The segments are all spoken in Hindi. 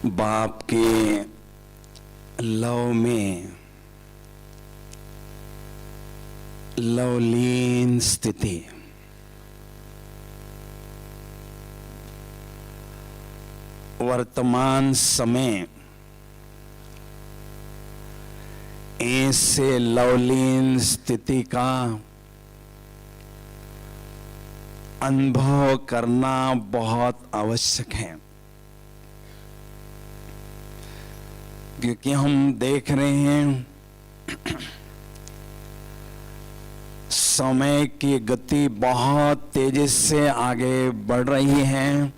बाप के लव में लवलीन स्थिति, वर्तमान समय ऐसे लवलीन स्थिति का अनुभव करना बहुत आवश्यक है, क्योंकि हम देख रहे हैं समय की गति बहुत तेजी से आगे बढ़ रही है।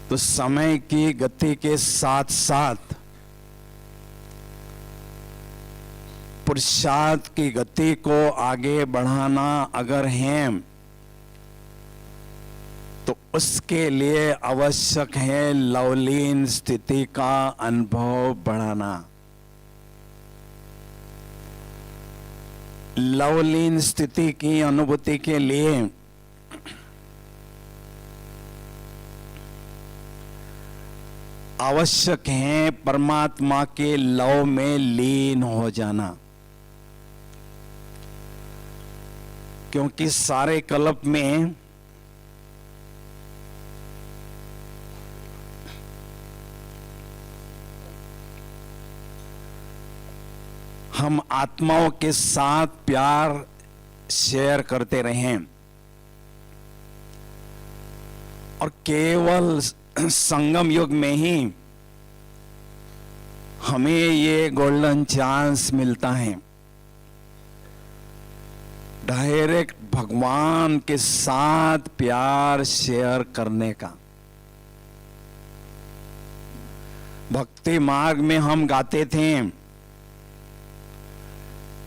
तो समय की गति के साथ साथ पुरुषार्थ की गति को आगे बढ़ाना अगर है तो उसके लिए आवश्यक है लवलीन स्थिति का अनुभव बढ़ाना। लवलीन स्थिति की अनुभूति के लिए आवश्यक है परमात्मा के लव में लीन हो जाना, क्योंकि सारे कल्प में हम आत्माओं के साथ प्यार शेयर करते रहे और केवल संगम युग में ही हमें ये गोल्डन चांस मिलता है डायरेक्ट भगवान के साथ प्यार शेयर करने का। भक्ति मार्ग में हम गाते थे,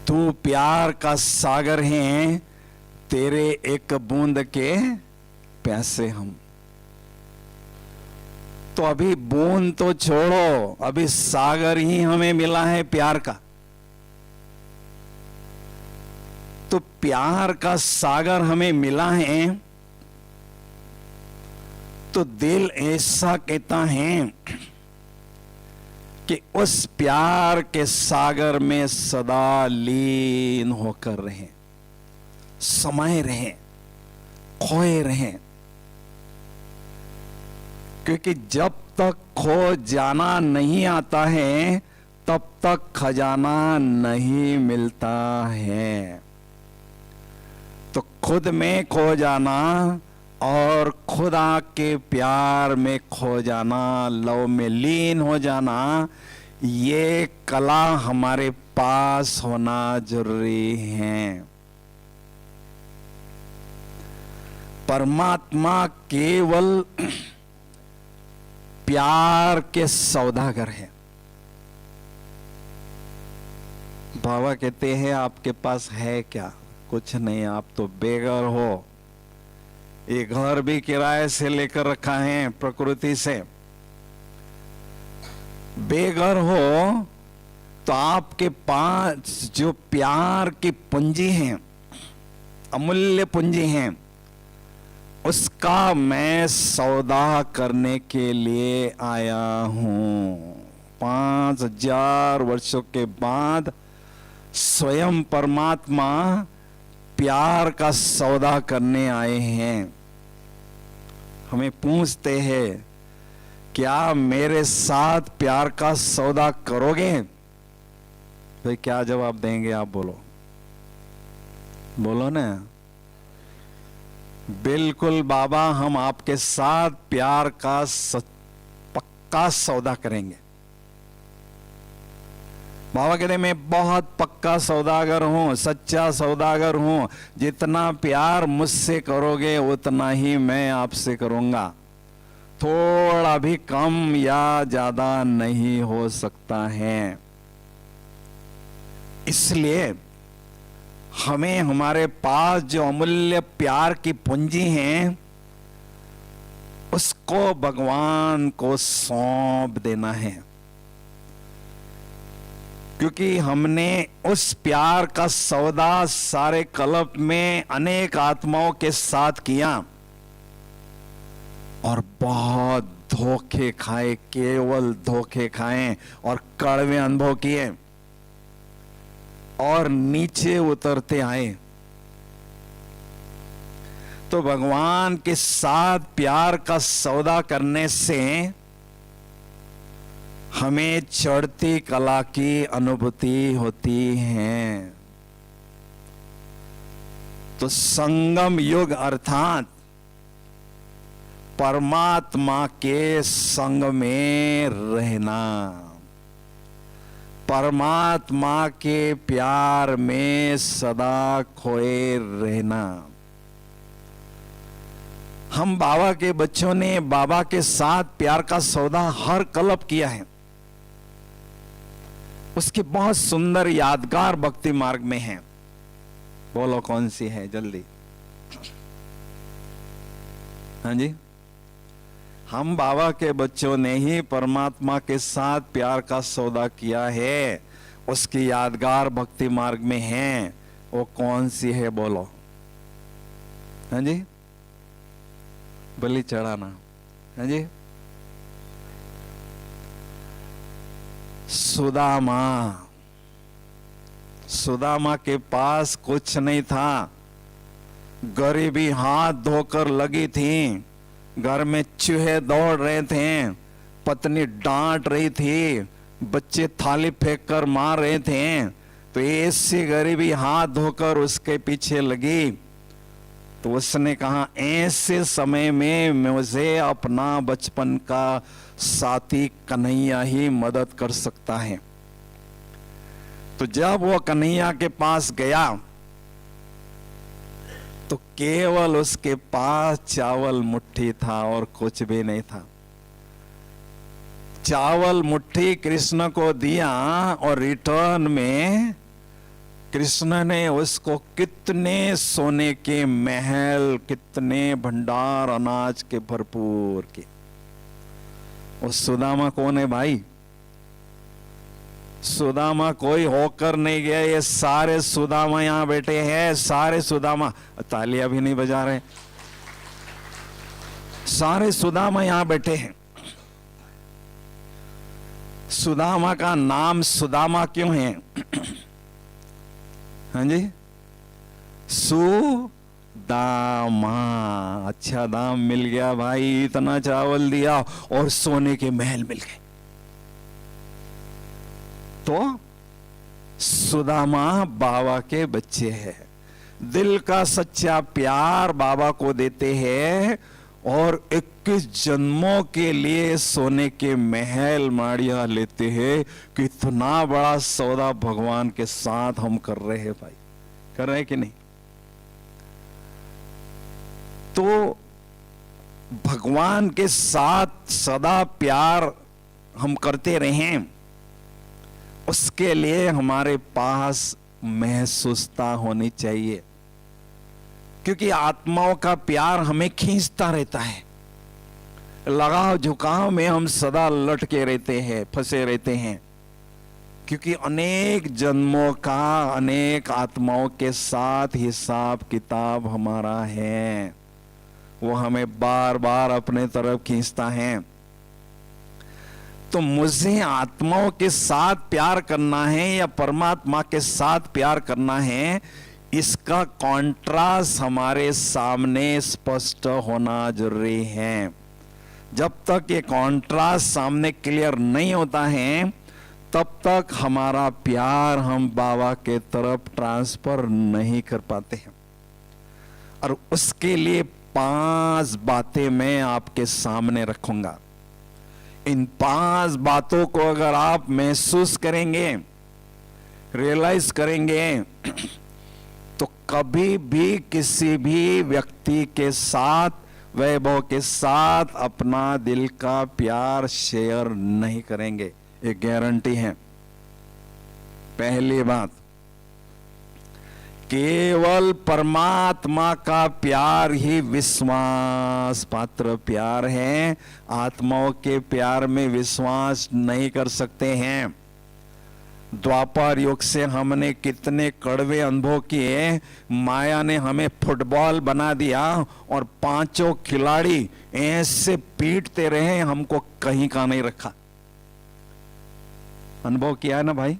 तू प्यार का सागर है, तेरे एक बूंद के प्यासे हम। तो अभी बूंद तो छोड़ो, अभी सागर ही हमें मिला है प्यार का। तो प्यार का सागर हमें मिला है तो दिल ऐसा कहता है कि उस प्यार के सागर में सदा लीन होकर रहे, समाये रहे, खोए रहे, क्योंकि जब तक खो जाना नहीं आता है तब तक खजाना नहीं मिलता है। तो खुद में खो जाना और खुदा के प्यार में खो जाना, लव में लीन हो जाना, ये कला हमारे पास होना जरूरी है। परमात्मा केवल प्यार के सौदागर है। बाबा कहते हैं आपके पास है क्या? कुछ नहीं, आप तो बेघर हो। ये घर भी किराए से लेकर रखा है, प्रकृति से बेघर हो तो आपके पास जो प्यार की पूंजी है, अमूल्य पूंजी है, उसका मैं सौदा करने के लिए आया हूं। 5000 वर्षों के बाद स्वयं परमात्मा प्यार का सौदा करने आए हैं। हमें पूछते हैं, क्या मेरे साथ प्यार का सौदा करोगे? भाई क्या जवाब देंगे आप? बोलो बोलो ना। बिल्कुल बाबा, हम आपके साथ प्यार का पक्का सौदा करेंगे। बाबा कहते मैं बहुत पक्का सौदागर हूं, सच्चा सौदागर हूं। जितना प्यार मुझसे करोगे उतना ही मैं आपसे करूंगा। थोड़ा भी कम या ज्यादा नहीं हो सकता है। इसलिए हमें हमारे पास जो अमूल्य प्यार की पूंजी है उसको भगवान को सौंप देना है, क्योंकि हमने उस प्यार का सौदा सारे कल्प में अनेक आत्माओं के साथ किया और बहुत धोखे खाए, केवल धोखे खाए और कड़वे अनुभव किए और नीचे उतरते आए। तो भगवान के साथ प्यार का सौदा करने से हमें चढ़ती कला की अनुभूति होती है। तो संगम युग अर्थात परमात्मा के संग में रहना, परमात्मा के प्यार में सदा खोए रहना। हम बाबा के बच्चों ने बाबा के साथ प्यार का सौदा हर कल्प किया है। उसकी बहुत सुंदर यादगार भक्ति मार्ग में है। बोलो कौन सी है जल्दी? हाँ जी, हम बाबा के बच्चों ने ही परमात्मा के साथ प्यार का सौदा किया है। उसकी यादगार भक्ति मार्ग में है। वो कौन सी है बोलो? हाँ जी, बलि चढ़ाना। हाँ जी, सुदामा। सुदामा के पास कुछ नहीं था, गरीबी हाथ धोकर लगी थी, घर में चूहे दौड़ रहे थे, पत्नी डांट रही थी, बच्चे थाली फेंक कर मार रहे थे। तो ऐसी गरीबी हाथ धोकर उसके पीछे लगी। तो उसने कहा ऐसे समय में मुझे अपना बचपन का साथी कन्हैया ही मदद कर सकता है। तो जब वो कन्हैया के पास गया तो केवल उसके पास चावल मुट्ठी था और कुछ भी नहीं था। चावल मुट्ठी कृष्ण को दिया और रिटर्न में कृष्ण ने उसको कितने सोने के महल, कितने भंडार अनाज के भरपूर के। उस सुदामा कौन है भाई? सुदामा कोई होकर नहीं गया। ये सारे सुदामा यहां बैठे हैं, सारे सुदामा। तालियां भी नहीं बजा रहे। सारे सुदामा यहां बैठे हैं। सुदामा का नाम सुदामा क्यों है? हाँ जी, सुदामा। अच्छा दाम मिल गया भाई, इतना चावल दिया और सोने के महल मिल गए। तो सुदामा बाबा के बच्चे हैं, दिल का सच्चा प्यार बाबा को देते हैं और 21 जन्मों के लिए सोने के महल माड़िया लेते हैं। कितना बड़ा सौदा भगवान के साथ हम कर रहे हैं भाई, कर रहे हैं कि नहीं? तो भगवान के साथ सदा प्यार हम करते रहें, उसके लिए हमारे पास महसूसता होनी चाहिए। क्योंकि आत्माओं का प्यार हमें खींचता रहता है। लगाव झुकाव में हम सदा लटके रहते हैं, फंसे रहते हैं। क्योंकि अनेक जन्मों का अनेक आत्माओं के साथ हिसाब किताब हमारा है। वो हमें बार बार अपने तरफ खींचता है। तो मुझे आत्माओं के साथ प्यार करना है या परमात्मा के साथ प्यार करना है, इसका कॉन्ट्रास्ट हमारे सामने स्पष्ट होना जरूरी है। जब तक ये कॉन्ट्रास्ट सामने क्लियर नहीं होता है, तब तक हमारा प्यार हम बाबा के तरफ ट्रांसफर नहीं कर पाते हैं। और उसके लिए 5 बातें मैं आपके सामने रखूंगा। इन 5 बातों को अगर आप महसूस करेंगे, रियलाइज करेंगे, तो कभी भी किसी भी व्यक्ति के साथ, वैभव के साथ अपना दिल का प्यार शेयर नहीं करेंगे। ये गारंटी है। पहली बात, केवल परमात्मा का प्यार ही विश्वास पात्र प्यार है। आत्माओं के प्यार में विश्वास नहीं कर सकते हैं। द्वापर युग से हमने कितने कड़वे अनुभव किए, माया ने हमें फुटबॉल बना दिया और पांचों खिलाड़ी ऐसे पीटते रहे, हमको कहीं का नहीं रखा। अनुभव किया है ना भाई।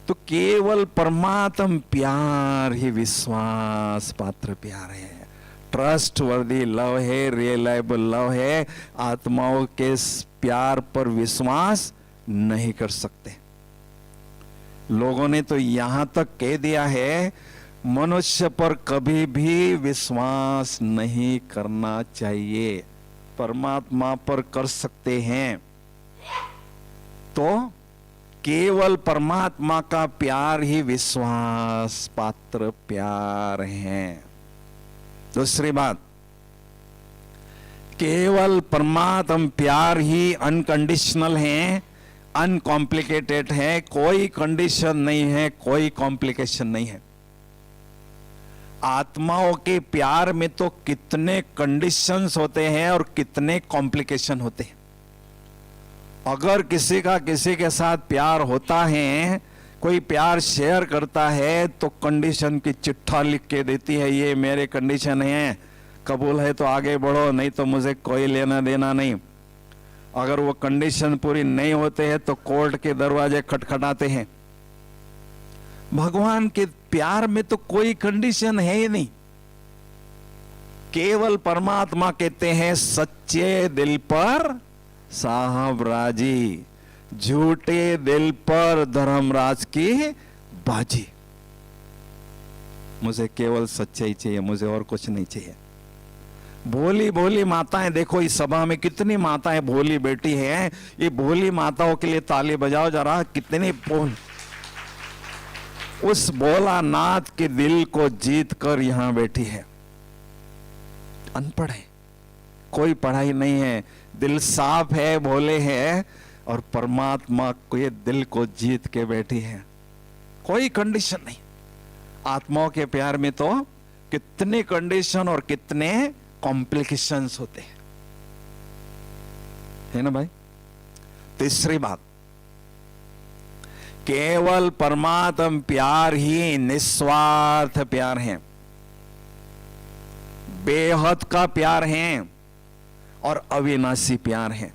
तो केवल परमात्म प्यार ही विश्वास पात्र प्यार है, ट्रस्ट वर्दी लव है, रियलाइबल लव है। आत्माओं के प्यार पर विश्वास नहीं कर सकते। लोगों ने तो यहां तक कह दिया है, मनुष्य पर कभी भी विश्वास नहीं करना चाहिए, परमात्मा पर कर सकते हैं। तो केवल परमात्मा का प्यार ही विश्वास पात्र प्यार है। दूसरी बात, केवल परमात्मा प्यार ही अनकंडीशनल है, अनकॉम्प्लिकेटेड है, कोई कंडीशन नहीं है, कोई कॉम्प्लिकेशन नहीं है। आत्माओं के प्यार में तो कितने कंडीशंस होते हैं और कितने कॉम्प्लिकेशन होते हैं। अगर किसी का किसी के साथ प्यार होता है, कोई प्यार शेयर करता है, तो कंडीशन की चिट्ठा लिख के देती है, ये मेरे कंडीशन है, कबूल है तो आगे बढ़ो, नहीं तो मुझे कोई लेना देना नहीं। अगर वो कंडीशन पूरी नहीं होते हैं तो कोर्ट के दरवाजे खटखटाते हैं। भगवान के प्यार में तो कोई कंडीशन है ही नहीं। केवल परमात्मा कहते हैं, सच्चे दिल पर साहब राजी, झूठे दिल पर धर्मराज की बाजी। मुझे केवल सच्चाई चाहिए, मुझे और कुछ नहीं चाहिए। भोली भोली माताएं, देखो इस सभा में कितनी माताएं भोली बेटी हैं। ये भोली माताओं के लिए ताली बजाओ जरा, कितनी बोल। उस भोलानाथ के दिल को जीत कर यहां बैठी है। अनपढ़ है, कोई पढ़ाई नहीं है, दिल साफ है, भोले है, और परमात्मा को ये दिल को जीत के बैठी है। कोई कंडीशन नहीं। आत्माओं के प्यार में तो कितने कंडीशन और कितने कॉम्प्लिकेशंस होते हैं, है ना भाई। तीसरी बात, केवल परमात्म प्यार ही निस्वार्थ प्यार है, बेहद का प्यार है और अविनाशी प्यार है।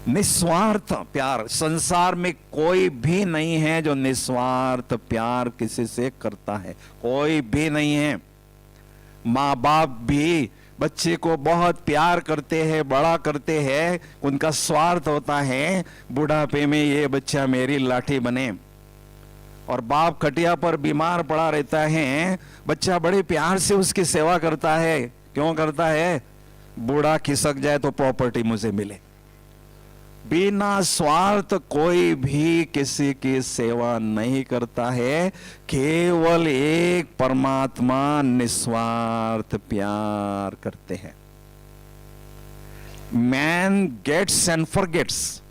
निस्वार्थ प्यार, संसार में कोई भी नहीं है जो निस्वार्थ प्यार किसी से करता है, कोई भी नहीं है। माँ बाप भी बच्चे को बहुत प्यार करते हैं, बड़ा करते हैं, उनका स्वार्थ होता है बुढ़ापे में ये बच्चा मेरी लाठी बने। और बाप खटिया पर बीमार पड़ा रहता है, बच्चा बड़े प्यार से उसकी सेवा करता है। क्यों करता है? बूढ़ा खिसक जाए तो प्रॉपर्टी मुझे मिले। बिना स्वार्थ कोई भी किसी की सेवा नहीं करता है, केवल एक परमात्मा निस्वार्थ प्यार करते हैं। Man gets and forgets,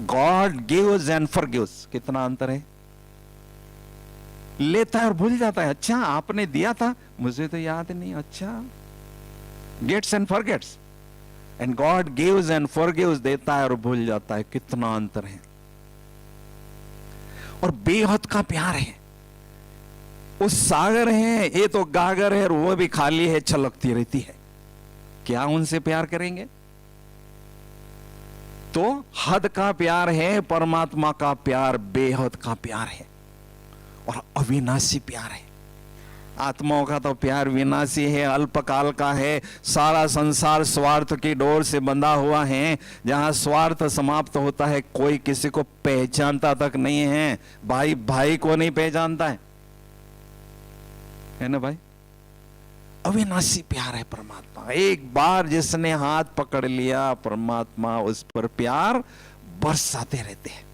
God gives and forgives. कितना अंतर है। लेता है और भूल जाता है, अच्छा आपने दिया था मुझे तो याद नहीं, अच्छा। Gets and forgets, and God gives and forgives, देता है और भूल जाता है। कितना अंतर है। और बेहद का प्यार है। उस सागर है, ये तो गागर है और वो भी खाली है, छलकती रहती है, क्या उनसे प्यार करेंगे? तो हद का प्यार है, परमात्मा का प्यार बेहद का प्यार है और अविनाशी प्यार है। आत्माओं का तो प्यार विनाशी है, अल्पकाल का है। सारा संसार स्वार्थ की डोर से बंधा हुआ है। जहां स्वार्थ समाप्त होता है, कोई किसी को पहचानता तक नहीं है। भाई भाई को नहीं पहचानता है ना भाई। अविनाशी प्यार है परमात्मा। एक बार जिसने हाथ पकड़ लिया, परमात्मा उस पर प्यार बरसाते रहते हैं।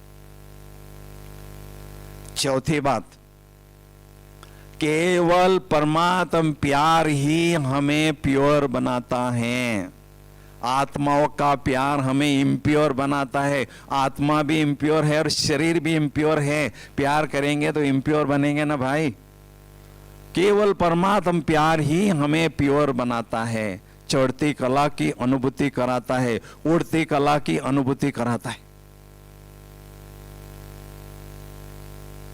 चौथी बात, केवल परमात्म प्यार ही हमें प्योर बनाता है। आत्माओं का प्यार हमें इम्प्योर बनाता है। आत्मा भी इम्प्योर है और शरीर भी इम्प्योर है। प्यार करेंगे तो इम्प्योर बनेंगे ना भाई। केवल परमात्म प्यार ही हमें प्योर बनाता है। चढ़ती कला की अनुभूति कराता है, उड़ती कला की अनुभूति कराता है।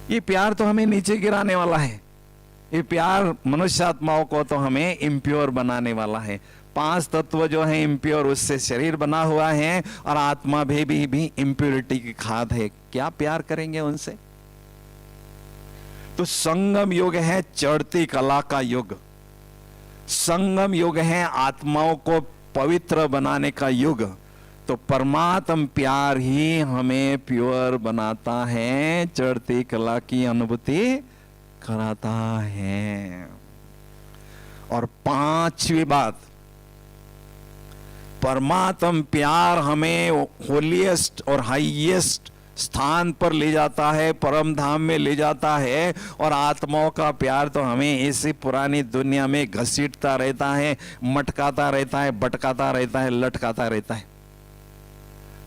ये प्यार तो हमें नीचे गिराने वाला है। ये प्यार मनुष्य आत्माओं को तो हमें इम्प्योर बनाने वाला है। 5 तत्व जो है इम्प्योर, उससे शरीर बना हुआ है, और आत्मा भी इम्प्योरिटी की खाद है। क्या प्यार करेंगे उनसे? तो संगम युग है चढ़ती कला का युग, संगम युग है आत्माओं को पवित्र बनाने का युग। तो परमात्म प्यार ही हमें प्योर बनाता है, चढ़ती कला की अनुभूति कराता है। और 5वीं बात, परमात्म प्यार हमें होलीएस्ट और हाईएस्ट स्थान पर ले जाता है, परम धाम में ले जाता है। और आत्माओं का प्यार तो हमें इसी पुरानी दुनिया में घसीटता रहता है, मटकाता रहता है, भटकाता रहता है, लटकाता रहता है।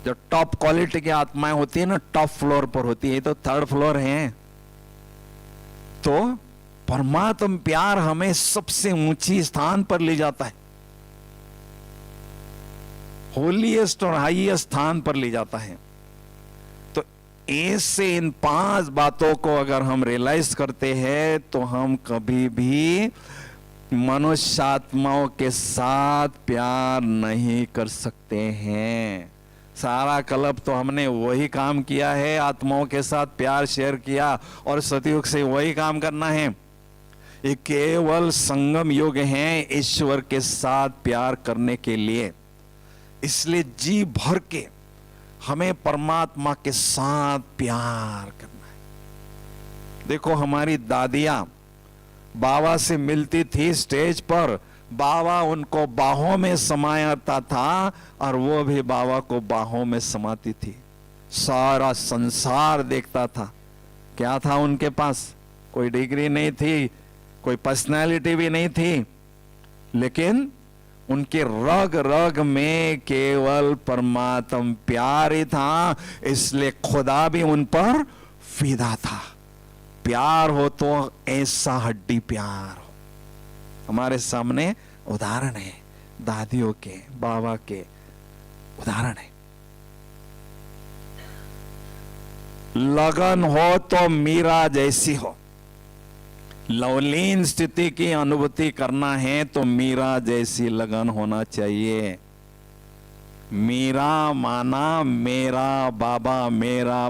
जो टॉप क्वालिटी की आत्माएं होती है ना, टॉप फ्लोर पर होती है, तो 3rd फ्लोर है। तो परमात्म प्यार हमें सबसे ऊंची स्थान पर ले जाता है, होलीएस्ट और हाईएस्ट स्थान पर ले जाता है। तो ऐसे इन 5 बातों को अगर हम रियलाइज करते हैं तो हम कभी भी मनुष्य आत्माओं के साथ प्यार नहीं कर सकते हैं। सारा कल्प तो हमने वही काम किया है, आत्माओं के साथ प्यार शेयर किया, और सतयुग से वही काम करना है। ये केवल संगम युग है ईश्वर के साथ प्यार करने के लिए। इसलिए जी भर के हमें परमात्मा के साथ प्यार करना है। देखो, हमारी दादियां बाबा से मिलती थी स्टेज पर, बाबा उनको बाहों में समाता था और वो भी बाबा को बाहों में समाती थी। सारा संसार देखता था। क्या था उनके पास? कोई डिग्री नहीं थी, कोई पर्सनालिटी भी नहीं थी, लेकिन उनके रग रग में केवल परमात्म प्यार ही था। इसलिए खुदा भी उन पर फिदा था। प्यार हो तो ऐसा हड्डी प्यार हो। हमारे सामने उदाहरण है, दादियों के, बाबा के उदाहरण है। लगन हो तो मीरा जैसी हो। लवलीन स्थिति की अनुभूति करना है तो मीरा जैसी लगन होना चाहिए। मीरा माना मेरा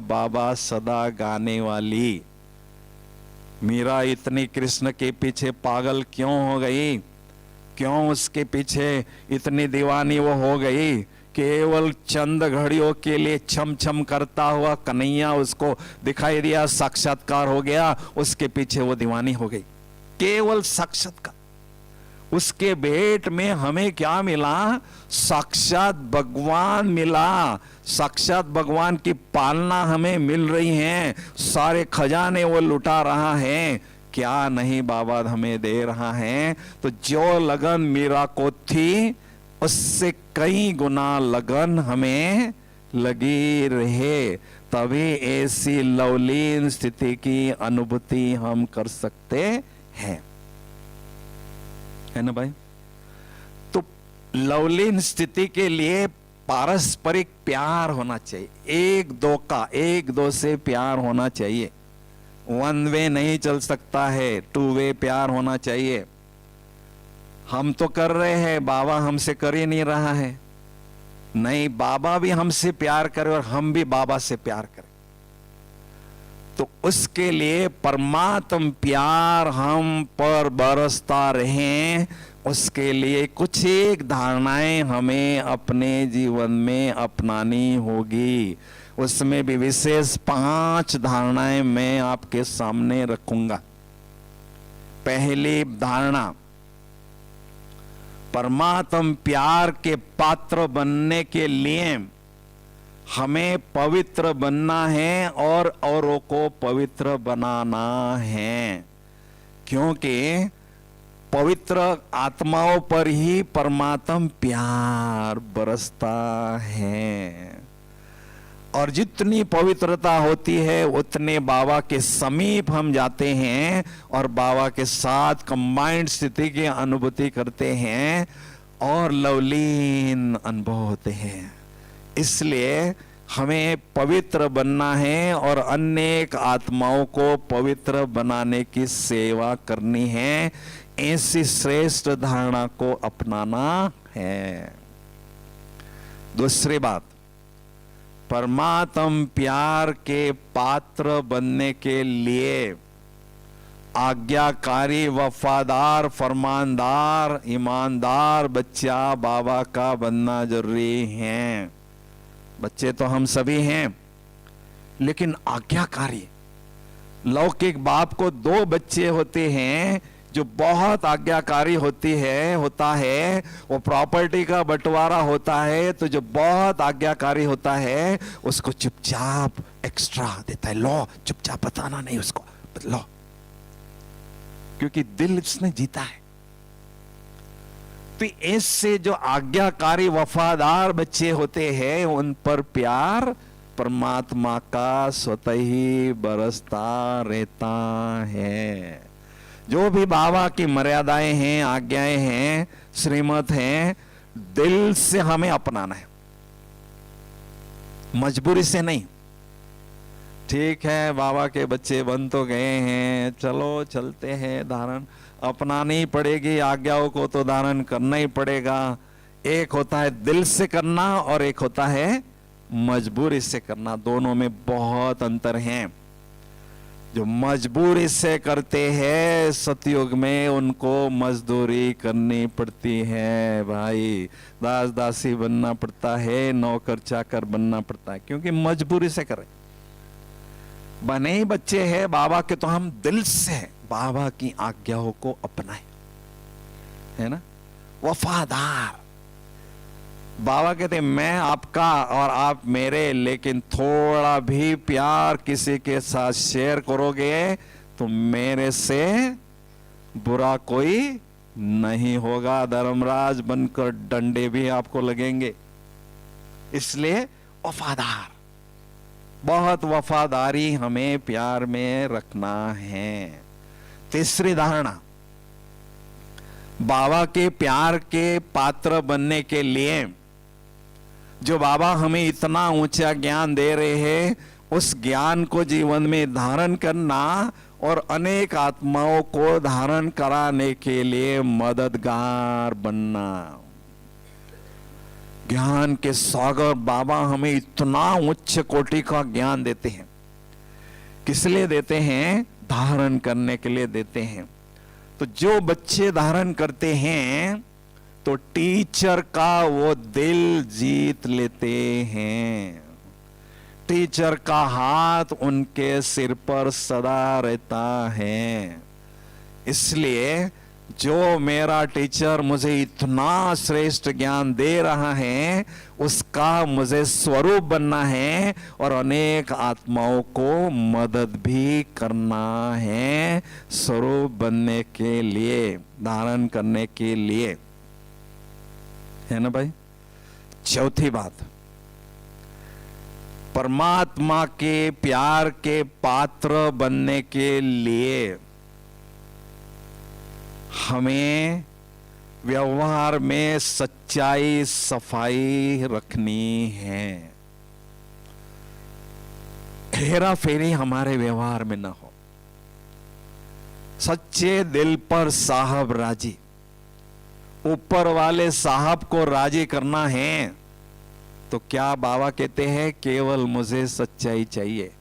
बाबा सदा गाने वाली। मीरा इतनी कृष्ण के पीछे पागल क्यों हो गई? क्यों उसके पीछे इतनी दीवानी वो हो गई? केवल चंद घड़ियों के लिए छम छम करता हुआ कन्हैया उसको दिखाई दिया, साक्षात्कार हो गया, उसके पीछे वो दीवानी हो गई। केवल साक्षात्कार। उसके भेंट में हमें क्या मिला? साक्षात भगवान मिला। साक्षात भगवान की पालना हमें मिल रही है, सारे खजाने वो लुटा रहा है। क्या नहीं बाबा हमें दे रहा है। तो जो लगन मीरा को थी उससे कई गुना लगन हमें लगी रहे, तभी ऐसी लवलीन स्थिति की अनुभूति हम कर सकते हैं, है ना भाई? तो लवलीन स्थिति के लिए पारस्परिक प्यार होना चाहिए। एक दो से प्यार होना चाहिए। 1 वे नहीं चल सकता है, 2 वे प्यार होना चाहिए। हम तो कर रहे हैं, बाबा हमसे कर ही नहीं रहा है। नहीं, बाबा भी हमसे प्यार करे और हम भी बाबा से प्यार करें। तो उसके लिए परमात्म प्यार हम पर बरसता रहे, उसके लिए कुछ एक धारणाएं हमें अपने जीवन में अपनानी होगी। उसमें भी विशेष 5 धारणाएं मैं आपके सामने रखूंगा। पहली धारणा, परमात्म प्यार के पात्र बनने के लिए हमें पवित्र बनना है और औरों को पवित्र बनाना है, क्योंकि पवित्र आत्माओं पर ही परमात्म प्यार बरसता है। और जितनी पवित्रता होती है उतने बाबा के समीप हम जाते हैं और बाबा के साथ कंबाइंड स्थिति की अनुभूति करते हैं और लवलीन अनुभव होते हैं। इसलिए हमें पवित्र बनना है और अनेक आत्माओं को पवित्र बनाने की सेवा करनी है। ऐसी श्रेष्ठ धारणा को अपनाना है। दूसरी बात, परमात्म प्यार के पात्र बनने के लिए आज्ञाकारी, वफादार, फरमानदार, ईमानदार बच्चा बाबा का बनना जरूरी है। बच्चे तो हम सभी हैं, लेकिन आज्ञाकारी। लौकिक बाप को 2 बच्चे होते हैं जो बहुत आज्ञाकारी होता है। वो प्रॉपर्टी का बंटवारा होता है तो जो बहुत आज्ञाकारी होता है उसको चुपचाप एक्स्ट्रा देता है। लो, चुपचाप बताना नहीं उसको, लो, क्योंकि दिल उसने जीता है। तो ऐसे जो आज्ञाकारी वफादार बच्चे होते हैं उन पर प्यार परमात्मा का स्वतः ही बरसता रहता है। जो भी बाबा की मर्यादाएं हैं, आज्ञाएं हैं, श्रीमत हैं, दिल से हमें अपनाना है, मजबूरी से नहीं। ठीक है, बाबा के बच्चे बन तो गए हैं, चलो चलते हैं, धारण अपनानी ही पड़ेगी, आज्ञाओं को तो धारण करना ही पड़ेगा। एक होता है दिल से करना और एक होता है मजबूरी से करना। दोनों में बहुत अंतर है। जो मजबूरी से करते हैं सतयुग में उनको मजदूरी करनी पड़ती है भाई, दास दासी बनना पड़ता है, नौकर चाकर बनना पड़ता है, क्योंकि मजबूरी से करें। बने ही बच्चे हैं बाबा के तो हम दिल से बाबा की आज्ञाओं को अपनाएं, है ना, वफादार। बाबा कहते मैं आपका और आप मेरे, लेकिन थोड़ा भी प्यार किसी के साथ शेयर करोगे तो मेरे से बुरा कोई नहीं होगा। धर्मराज बनकर डंडे भी आपको लगेंगे। इसलिए वफादार, बहुत वफादारी हमें प्यार में रखना है। तीसरी धारणा, बाबा के प्यार के पात्र बनने के लिए जो बाबा हमें इतना ऊंचा ज्ञान दे रहे हैं उस ज्ञान को जीवन में धारण करना और अनेक आत्माओं को धारण कराने के लिए मददगार बनना। ज्ञान के सागर बाबा हमें इतना उच्च कोटि का ज्ञान देते हैं। किस लिए देते हैं? धारण करने के लिए देते हैं। तो जो बच्चे धारण करते हैं तो टीचर का वो दिल जीत लेते हैं। टीचर का हाथ उनके सिर पर सदा रहता है। इसलिए जो मेरा टीचर मुझे इतना श्रेष्ठ ज्ञान दे रहा है उसका मुझे स्वरूप बनना है और अनेक आत्माओं को मदद भी करना है स्वरूप बनने के लिए, धारण करने के लिए, है ना भाई। चौथी बात, परमात्मा के प्यार के पात्र बनने के लिए हमें व्यवहार में सच्चाई, सफाई रखनी है। हेरा फेरी हमारे व्यवहार में ना हो। सच्चे दिल पर साहब राजी। ऊपर वाले साहब को राजी करना है तो क्या बाबा कहते हैं? केवल मुझे सच्चाई चाहिए।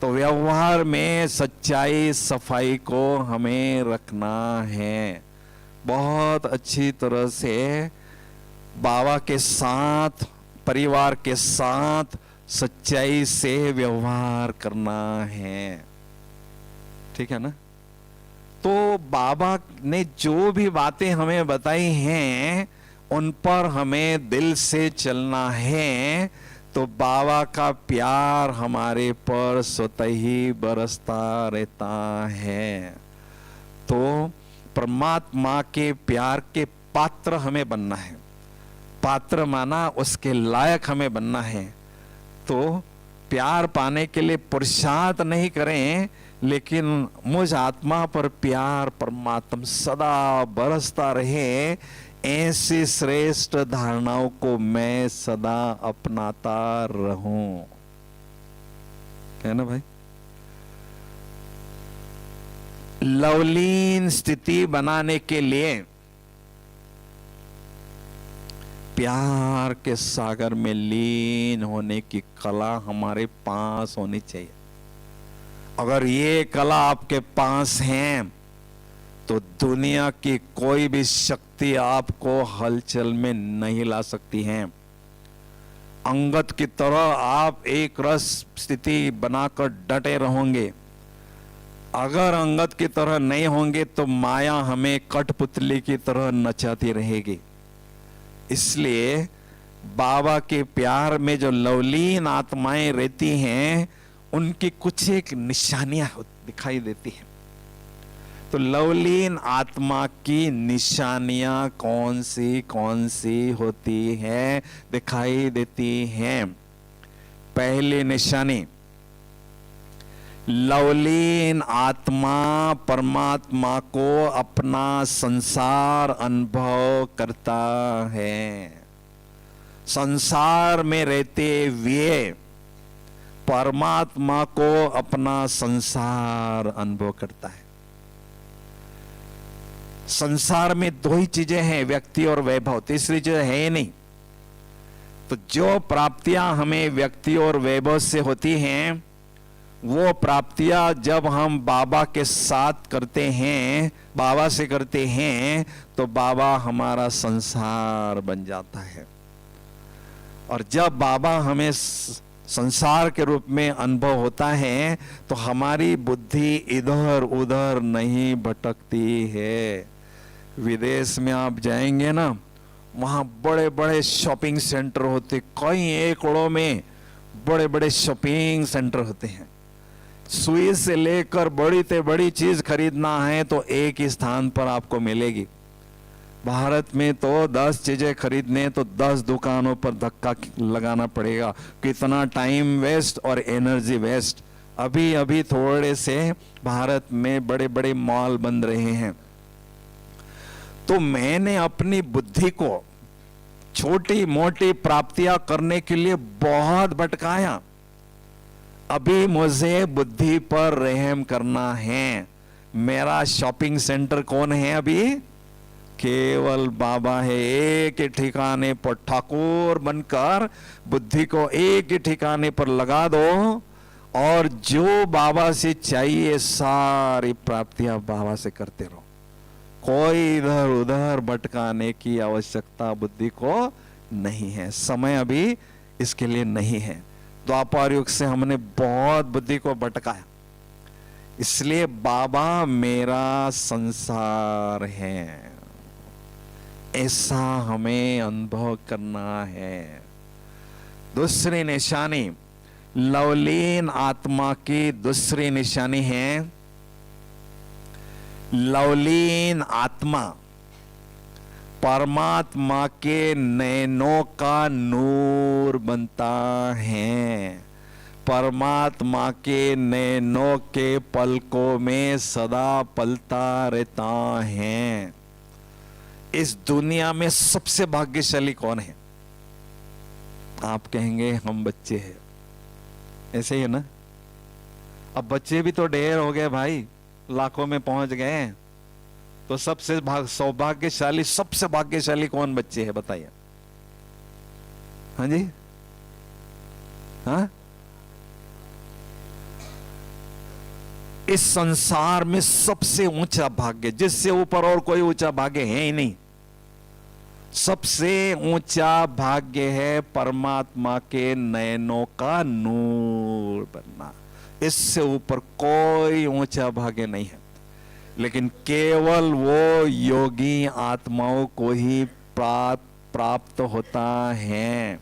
तो व्यवहार में सच्चाई, सफाई को हमें रखना है। बहुत अच्छी तरह से बाबा के साथ, परिवार के साथ सच्चाई से व्यवहार करना है। ठीक है ना। तो बाबा ने जो भी बातें हमें बताई हैं उन पर हमें दिल से चलना है तो बाबा का प्यार हमारे पर स्वतः ही बरसता रहता है। तो परमात्मा के प्यार के पात्र हमें बनना है। पात्र माना उसके लायक हमें बनना है। तो प्यार पाने के लिए पुरुषार्थ नहीं करें, लेकिन मुझ आत्मा पर प्यार परमात्मा सदा बरसता रहे, ऐसी श्रेष्ठ धारणाओं को मैं सदा अपनाता रहूं। है ना भाई? लवलीन स्थिति बनाने के लिए प्यार के सागर में लीन होने की कला हमारे पास होनी चाहिए। अगर ये कला आपके पास है तो दुनिया की कोई भी शक्ति आपको हलचल में नहीं ला सकती है। अंगद की तरह आप एक रस स्थिति बनाकर डटे रहोगे। अगर अंगद की तरह नहीं होंगे तो माया हमें कठपुतली की तरह नचाती रहेगी। इसलिए बाबा के प्यार में जो लवलीन आत्माएं रहती हैं उनकी कुछ एक निशानियां दिखाई देती हैं। तो लवलीन आत्मा की निशानियां कौन सी होती हैं, दिखाई देती हैं। पहली निशानी, लवलीन आत्मा परमात्मा को अपना संसार अनुभव करता है। संसार में रहते हुए परमात्मा को अपना संसार अनुभव करता है। संसार में दो ही चीजें हैं, व्यक्ति और वैभव, तीसरी चीज है ही नहीं। तो जो प्राप्तियां हमें व्यक्ति और वैभव से होती हैं, वो प्राप्तियां जब हम बाबा के साथ करते हैं, बाबा से करते हैं, तो बाबा हमारा संसार बन जाता है। और जब बाबा हमें संसार के रूप में अनुभव होता है तो हमारी बुद्धि इधर उधर नहीं भटकती है। विदेश में आप जाएंगे ना, वहां बड़े बड़े शॉपिंग सेंटर होते, कई एकड़ों में बड़े बड़े शॉपिंग सेंटर होते हैं। सुई से लेकर बड़ी से बड़ी चीज खरीदना है तो एक ही स्थान पर आपको मिलेगी। भारत में तो 10 चीजें खरीदने तो 10 दुकानों पर धक्का लगाना पड़ेगा। कितना टाइम वेस्ट और एनर्जी वेस्ट। अभी अभी थोड़े से भारत में बड़े बड़े मॉल बन रहे हैं। तो मैंने अपनी बुद्धि को छोटी मोटी प्राप्तियां करने के लिए बहुत भटकाया। अभी मुझे बुद्धि पर रहम करना है। मेरा शॉपिंग सेंटर कौन है? अभी केवल बाबा है। एक ही ठिकाने पर ठाकुर बनकर बुद्धि को एक ही ठिकाने पर लगा दो और जो बाबा से चाहिए सारी प्राप्तियां बाबा से करते रहो। कोई इधर उधर भटकाने की आवश्यकता बुद्धि को नहीं है। समय अभी इसके लिए नहीं है। द्वापर युग से हमने बहुत बुद्धि को भटकाया, इसलिए बाबा मेरा संसार है, ऐसा हमें अनुभव करना है। दूसरी निशानी, लवलीन आत्मा की दूसरी निशानी है, लवलीन आत्मा परमात्मा के नैनों का नूर बनता है। परमात्मा के नैनों के पलकों में सदा पलता रहता है। इस दुनिया में सबसे भाग्यशाली कौन है? आप कहेंगे हम बच्चे हैं। ऐसे ही है ना? अब बच्चे भी तो ढेर हो गए भाई, लाखों में पहुंच गए। तो सबसे सौभाग्यशाली, सबसे भाग्यशाली कौन बच्चे हैं बताइए? हाँ जी, हाँ? इस संसार में सबसे ऊंचा भाग्य, जिससे ऊपर और कोई ऊंचा भाग्य है ही नहीं, सबसे ऊंचा भाग्य है परमात्मा के नयनों का नूर बनना। इससे ऊपर कोई ऊंचा भाग्य नहीं है। लेकिन केवल वो योगी आत्माओं को ही प्राप्त होता है।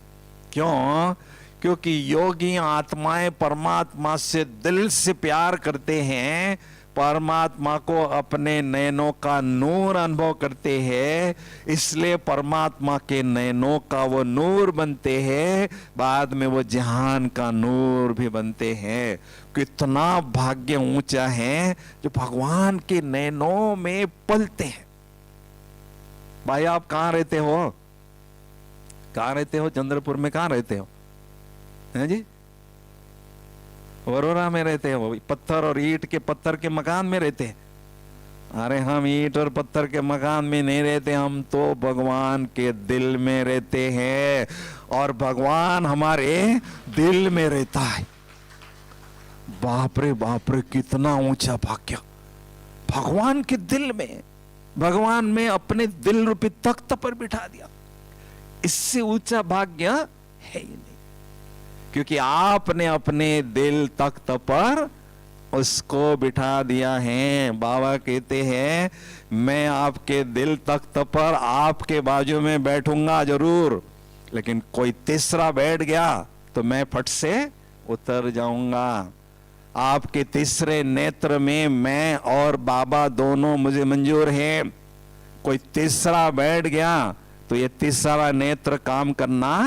क्यों? क्योंकि योगी आत्माएं परमात्मा से दिल से प्यार करते हैं, परमात्मा को अपने नयनों का नूर अनुभव करते हैं, इसलिए परमात्मा के नयनों का वो नूर बनते हैं, बाद में वो जहान का नूर भी बनते हैं। कितना भाग्य ऊंचा है जो भगवान के नयनों में पलते हैं। भाई आप कहाँ रहते हो? कहाँ रहते हो? चंद्रपुर में कहाँ रहते हो? हैं जी? वरोरा में रहते हो? पत्थर और ईंट के, पत्थर के मकान में रहते हैं? अरे हम ईंट और पत्थर के मकान में नहीं रहते, हम तो भगवान के दिल में रहते हैं, और भगवान हमारे दिल में रहता है। बाप रे कितना ऊंचा भाग्य! भगवान के दिल में, भगवान में अपने दिल रूपी तख्त पर बिठा दिया। इससे ऊंचा भाग्य है ही नहीं, क्योंकि आपने अपने दिल तख्त पर उसको बिठा दिया है। बाबा कहते हैं मैं आपके दिल तख्त पर आपके बाजू में बैठूंगा जरूर, लेकिन कोई तीसरा बैठ गया तो मैं फट से उतर जाऊंगा। आपके तीसरे नेत्र में मैं और बाबा दोनों मुझे मंजूर है। कोई तीसरा बैठ गया तो ये तीसरा नेत्र काम करना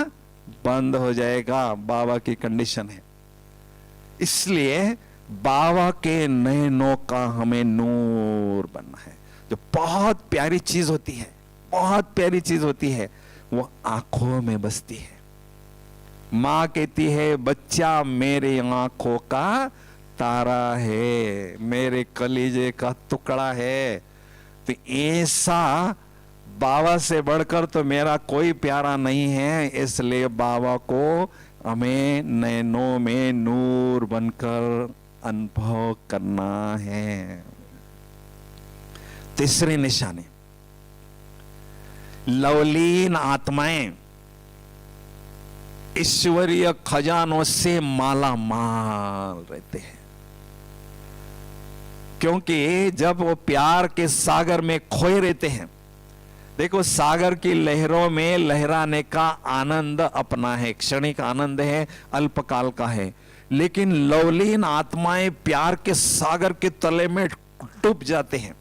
बंद हो जाएगा। बाबा की कंडीशन है। इसलिए बाबा के नैनों का हमें नूर बनना है। जो बहुत प्यारी चीज होती है, बहुत प्यारी चीज होती है, वो आंखों में बसती है। माँ कहती है बच्चा मेरे आंखों का तारा है, मेरे कलीजे का टुकड़ा है। तो ऐसा बाबा से बढ़कर तो मेरा कोई प्यारा नहीं है, इसलिए बाबा को हमें नैनों में नूर बनकर अनुभव करना है। तीसरी निशानी, लवलीन आत्माएं ईश्वरीय खजानों से माला माल रहते हैं, क्योंकि जब वो प्यार के सागर में खोए रहते हैं। देखो, सागर की लहरों में लहराने का आनंद अपना है, क्षणिक आनंद है, अल्पकाल का है। लेकिन लवलीन आत्माएं प्यार के सागर के तले में डूब जाते हैं।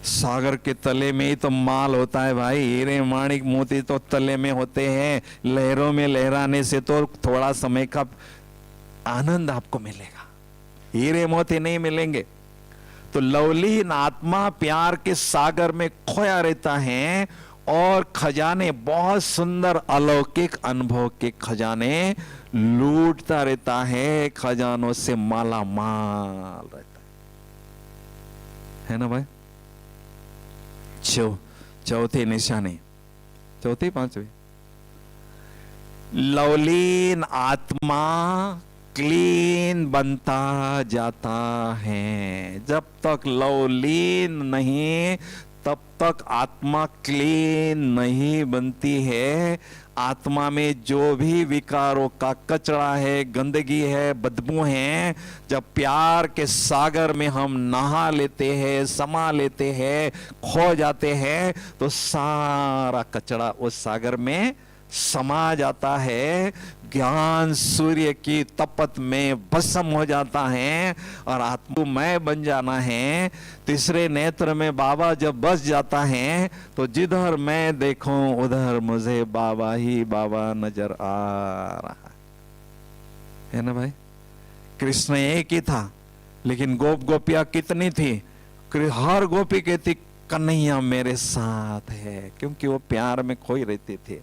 सागर के तले में ही तो माल होता है भाई, हीरे माणिक मोती तो तले में होते हैं। लहरों में लहराने से तो थोड़ा समय का आनंद आपको मिलेगा, हीरे मोती नहीं मिलेंगे। तो लवलीन आत्मा प्यार के सागर में खोया रहता है और खजाने, बहुत सुंदर अलौकिक अनुभव के खजाने लूटता रहता है, खजानों से माला माल रहता है ना भाई। चौथी निशानी, चौथी पांचवी, लवलीन आत्मा क्लीन बनता जाता है। जब तक लवलीन नहीं तब तक आत्मा क्लीन नहीं बनती है। आत्मा में जो भी विकारों का कचरा है, गंदगी है, बदबू है, जब प्यार के सागर में हम नहा लेते हैं, समा लेते हैं, खो जाते हैं, तो सारा कचरा उस सागर में समा जाता है। ज्ञान सूर्य की तपत में भस्म हो जाता है और आत्ममय बन जाना है। तीसरे नेत्र में बाबा जब बस जाता है तो जिधर मैं देखूं उधर मुझे बाबा ही बाबा नजर आ रहा है ना भाई। कृष्ण एक ही था, लेकिन गोप गोपियां कितनी थी? हर गोपी कहती कन्हैया मेरे साथ है, क्योंकि वो प्यार में खोई रहते थे।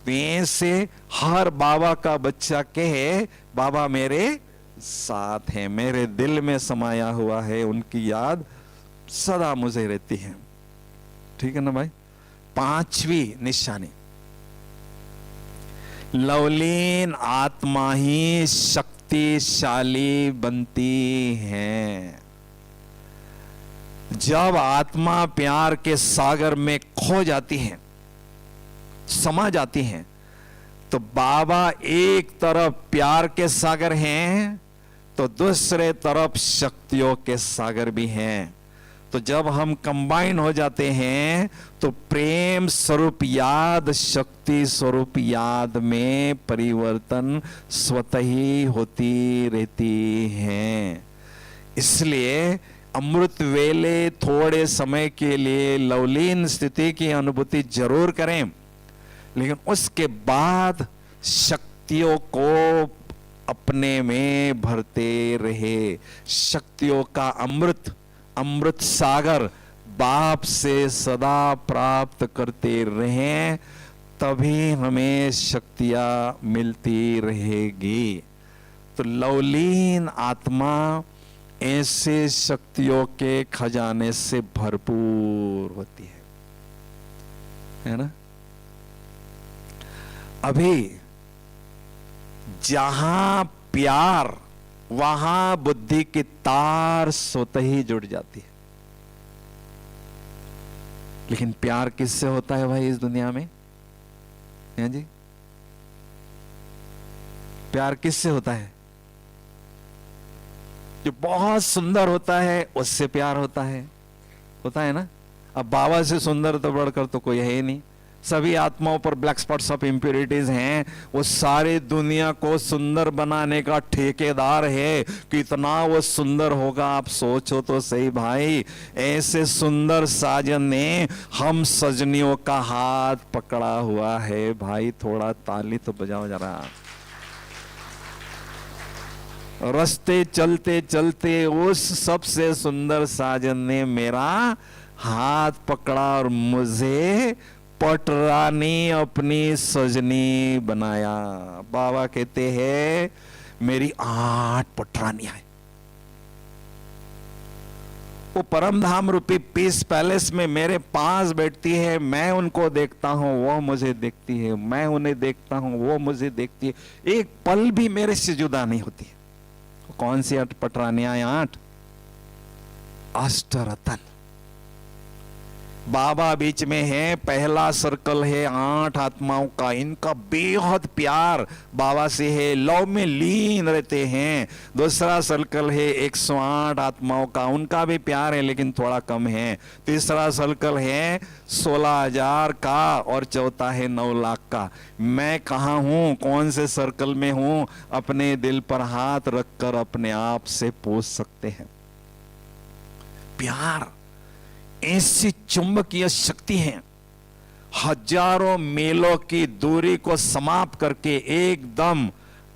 से हर बाबा का बच्चा कहे बाबा मेरे साथ है, मेरे दिल में समाया हुआ है, उनकी याद सदा मुझे रहती है। ठीक है ना भाई। पांचवी निशानी, लवलीन आत्मा ही शक्तिशाली बनती है। जब आत्मा प्यार के सागर में खो जाती है, समा जाती हैं, तो बाबा एक तरफ प्यार के सागर हैं तो दूसरे तरफ शक्तियों के सागर भी हैं। तो जब हम कंबाइन हो जाते हैं तो प्रेम स्वरूप याद शक्ति स्वरूप याद में परिवर्तन स्वतः ही होती रहती है। इसलिए अमृत वेले थोड़े समय के लिए लवलीन स्थिति की अनुभूति जरूर करें, लेकिन उसके बाद शक्तियों को अपने में भरते रहे। शक्तियों का अमृत सागर बाप से सदा प्राप्त करते रहें, तभी हमें शक्तियां मिलती रहेगी। तो लवलीन आत्मा ऐसे शक्तियों के खजाने से भरपूर होती है ना। अभी जहां प्यार, वहां बुद्धि की तार स्वतः ही जुड़ जाती है। लेकिन प्यार किससे होता है भाई इस दुनिया में? हैं जी, प्यार किससे होता है? जो बहुत सुंदर होता है उससे प्यार होता है ना। अब बाबा से सुंदर तो बढ़कर तो कोई है ही नहीं। सभी आत्माओं पर ब्लैक स्पॉट्स ऑफ इंप्योरिटीज हैं। वो सारी दुनिया को सुंदर बनाने का ठेकेदार है। कितना वो सुंदर होगा आप सोचो तो सही भाई। ऐसे सुंदर साजन ने हम सजनियों का हाथ पकड़ा हुआ है भाई। थोड़ा ताली तो बजाओ जरा। रास्ते चलते चलते उस सबसे सुंदर साजन ने मेरा हाथ पकड़ा और मुझे पटरानी अपनी सजनी बनाया। बाबा कहते हैं मेरी 8 पटरानियां हैं। वो परम धाम रूपी पीस पैलेस में मेरे पास बैठती है। मैं उनको देखता हूं, वो मुझे देखती है। मैं उन्हें देखता हूं, वो मुझे देखती है। एक पल भी मेरे से जुदा नहीं होती है। कौन सी 8 पटरानियां? 8 अष्टरतन। बाबा बीच में है। पहला सर्कल है 8 आत्माओं का। इनका बेहद प्यार बाबा से है, लव में लीन रहते हैं। दूसरा सर्कल है 108 आत्माओं का। उनका भी प्यार है लेकिन थोड़ा कम है। तीसरा सर्कल है 16,000 का और चौथा है 9 लाख का। मैं कहाँ हूं, कौन से सर्कल में हूं? अपने दिल पर हाथ रखकर अपने आप से पूछ सकते हैं। प्यार ऐसी चुंबकीय शक्ति है, हजारों मीलों की दूरी को समाप्त करके एकदम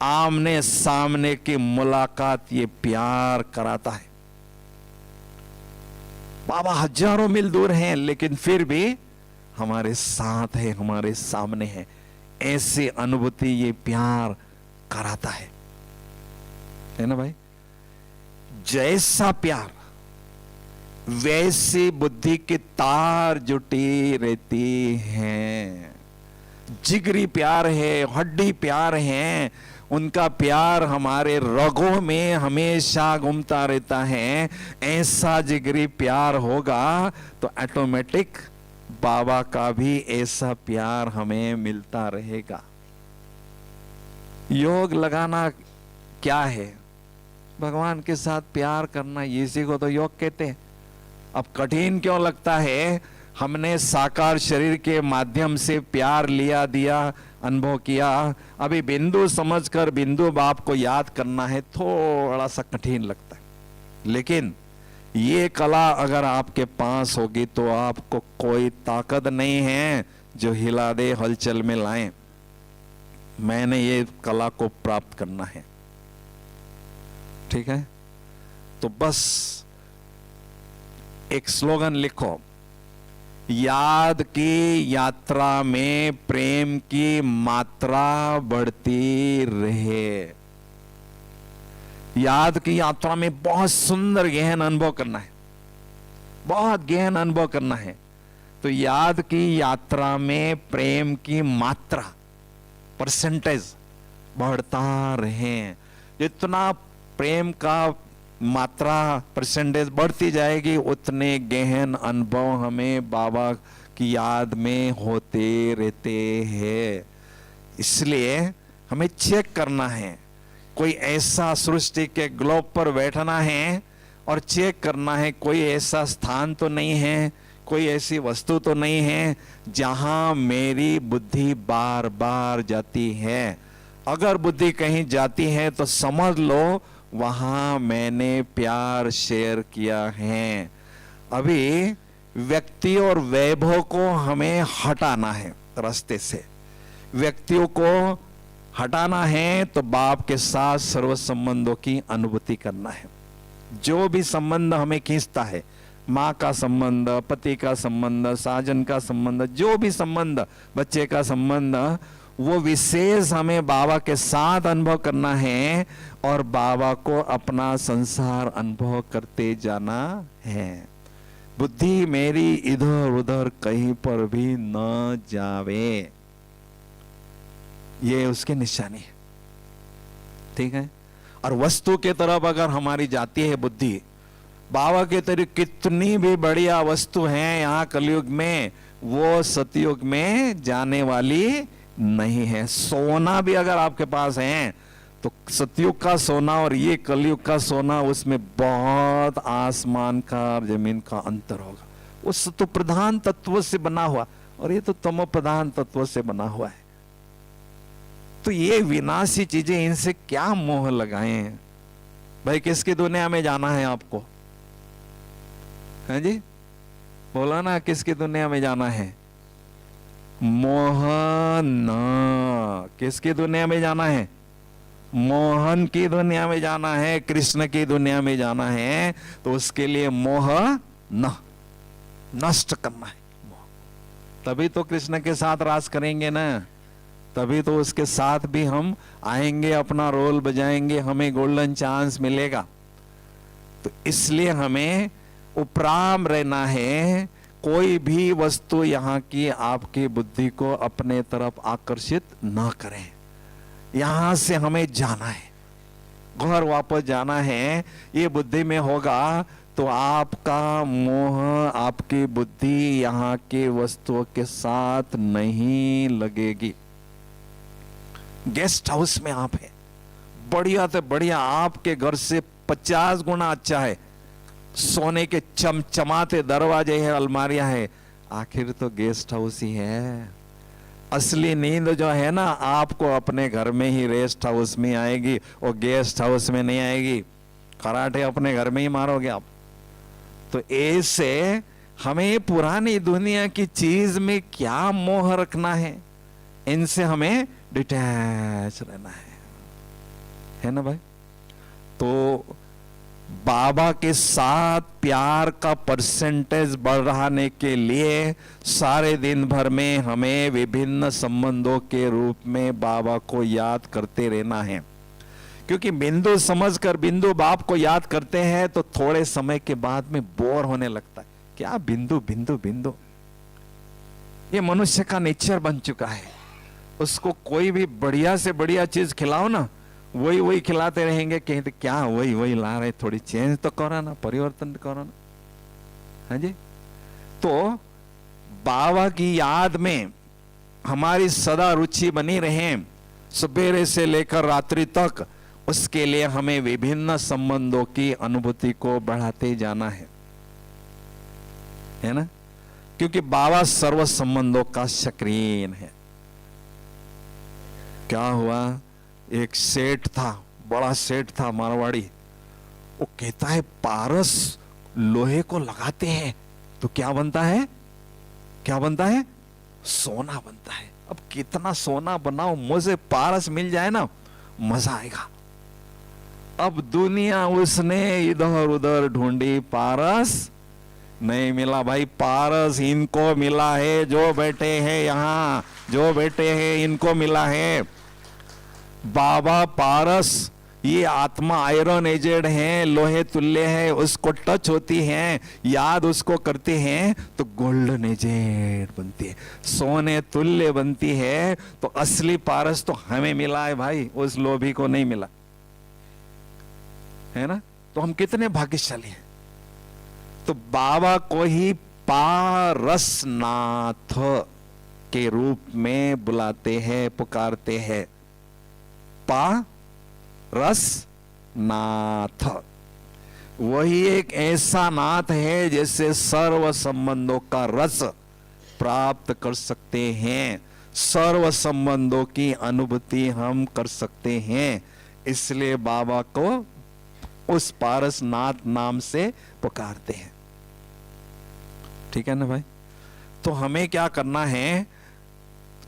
आमने सामने की मुलाकात ये प्यार कराता है। बाबा हजारों मील दूर हैं लेकिन फिर भी हमारे साथ है, हमारे सामने है। ऐसी अनुभूति ये प्यार कराता है ना भाई। जैसा प्यार वैसी बुद्धि की तार जुटी रहती है। जिगरी प्यार है, हड्डी प्यार है। उनका प्यार हमारे रगों में हमेशा घूमता रहता है। ऐसा जिगरी प्यार होगा तो ऑटोमेटिक बाबा का भी ऐसा प्यार हमें मिलता रहेगा। योग लगाना क्या है? भगवान के साथ प्यार करना, इसी को तो योग कहते हैं। अब कठिन क्यों लगता है? हमने साकार शरीर के माध्यम से प्यार लिया, दिया, अनुभव किया। अभी बिंदु समझकर बिंदु बाप को याद करना है, थोड़ा सा कठिन लगता है। लेकिन ये कला अगर आपके पास होगी तो आपको कोई ताकत नहीं है जो हिला दे, हलचल में लाए। मैंने ये कला को प्राप्त करना है, ठीक है? तो बस एक स्लोगन लिखो, याद की यात्रा में प्रेम की मात्रा बढ़ती रहे। याद की यात्रा में बहुत सुंदर गहन अनुभव करना है, बहुत गहन अनुभव करना है। तो याद की यात्रा में प्रेम की मात्रा, परसेंटेज बढ़ता रहे। जितना प्रेम का मात्रा, परसेंटेज बढ़ती जाएगी उतने गहन अनुभव हमें बाबा की याद में होते रहते हैं। इसलिए हमें चेक करना है। कोई ऐसा सृष्टि के ग्लोब पर बैठना है और चेक करना है कोई ऐसा स्थान तो नहीं है, कोई ऐसी वस्तु तो नहीं है जहां मेरी बुद्धि बार बार जाती है। अगर बुद्धि कहीं जाती है तो समझ लो वहां मैंने प्यार शेयर किया है। अभी व्यक्ति और वैभव को हमें हटाना है रास्ते से। व्यक्तियों को हटाना है तो बाप के साथ सर्व संबंधों की अनुभूति करना है। जो भी संबंध हमें खींचता है, माँ का संबंध, पति का संबंध, साजन का संबंध, जो भी संबंध, बच्चे का संबंध, वो विशेष हमें बाबा के साथ अनुभव करना है और बाबा को अपना संसार अनुभव करते जाना है। बुद्धि मेरी इधर उधर कहीं पर भी न जावे, ये उसकी निशानी है। ठीक है। और वस्तु के तरफ अगर हमारी जाती है बुद्धि, बाबा के तरह कितनी भी बढ़िया वस्तु है यहाँ कलयुग में, वो सतयुग में जाने वाली नहीं है। सोना भी अगर आपके पास है तो सतयुग का सोना और ये कलयुग का सोना, उसमें बहुत आसमान का और जमीन का अंतर होगा। वो सत्व प्रधान तत्व से बना हुआ और ये तो तमो प्रधान तत्व से बना हुआ है। तो ये विनाशी चीजें, इनसे क्या मोह लगाएं भाई? किसकी दुनिया में जाना है आपको? है जी, बोला ना, किसकी दुनिया में जाना है? मोहन। किसकी दुनिया में जाना है? मोहन की दुनिया में जाना है, कृष्ण की दुनिया में जाना है। तो उसके लिए मोह नष्ट करना है। तभी तो कृष्ण के साथ रास करेंगे ना, तभी तो उसके साथ भी हम आएंगे, अपना रोल बजाएंगे, हमें गोल्डन चांस मिलेगा। तो इसलिए हमें उपराम रहना है। कोई भी वस्तु यहाँ की आपकी बुद्धि को अपने तरफ आकर्षित न करें। यहां से हमें जाना है, घर वापस जाना है। ये बुद्धि में होगा तो आपका मोह, आपकी बुद्धि यहाँ के वस्तुओं के साथ नहीं लगेगी। गेस्ट हाउस में आप है, बढ़िया से बढ़िया, आपके घर से 50 गुना अच्छा है, सोने के चमचमाते दरवाजे हैं, अलमारियां हैं, आखिर तो गेस्ट हाउस ही है। असली नींद जो है ना, आपको अपने घर में ही रेस्ट हाउस में आएगी, और गेस्ट हाउस में नहीं आएगी। कराटे अपने घर में ही मारोगे आप। तो ऐसे हमें पुरानी दुनिया की चीज में क्या मोह रखना है, इनसे हमें डिटैच रहना है ना भाई? तो बाबा के साथ प्यार का परसेंटेज बढ़ाने के लिए सारे दिन भर में हमें विभिन्न संबंधों के रूप में बाबा को याद करते रहना है। क्योंकि बिंदु समझकर बिंदु बाप को याद करते हैं तो थोड़े समय के बाद में बोर होने लगता है। क्या बिंदु बिंदु बिंदु, ये मनुष्य का नेचर बन चुका है। उसको कोई भी बढ़िया से बढ़िया चीज खिलाओ ना, वही वही खिलाते रहेंगे। कहते क्या वही वही ला रहे, थोड़ी चेंज तो करो ना, परिवर्तन करो ना। हाँ जी। तो बाबा की याद में हमारी सदा रुचि बनी रहे, सवेरे से लेकर रात्रि तक, उसके लिए हमें विभिन्न संबंधों की अनुभूति को बढ़ाते जाना है ना? क्योंकि बाबा सर्व संबंधों का शक्रीन है। क्या हुआ, एक सेठ था, बड़ा सेठ था मारवाड़ी, वो कहता है पारस लोहे को लगाते हैं तो क्या बनता है? क्या बनता है? सोना बनता है। अब कितना सोना बनाओ, मुझे पारस मिल जाए ना, मजा आएगा। अब दुनिया उसने इधर उधर ढूंढी, पारस नहीं मिला भाई। पारस इनको मिला है, जो बैठे हैं यहाँ, जो बैठे हैं इनको मिला है। बाबा पारस, ये आत्मा आयरन एजेड है, लोहे तुल्य है, उसको टच होती है, याद उसको करते हैं तो गोल्डन एजेड बनती है, सोने तुल्य बनती है। तो असली पारस तो हमें मिला है भाई, उस लोभी को नहीं मिला है ना? तो हम कितने भाग्यशाली हैं। तो बाबा को ही पारसनाथ के रूप में बुलाते हैं, पुकारते हैं। पारसनाथ वही एक ऐसा नाथ है जैसे सर्व संबंधों का रस प्राप्त कर सकते हैं, सर्व संबंधों की अनुभूति हम कर सकते हैं। इसलिए बाबा को उस पारसनाथ नाम से पुकारते हैं। ठीक है ना भाई? तो हमें क्या करना है,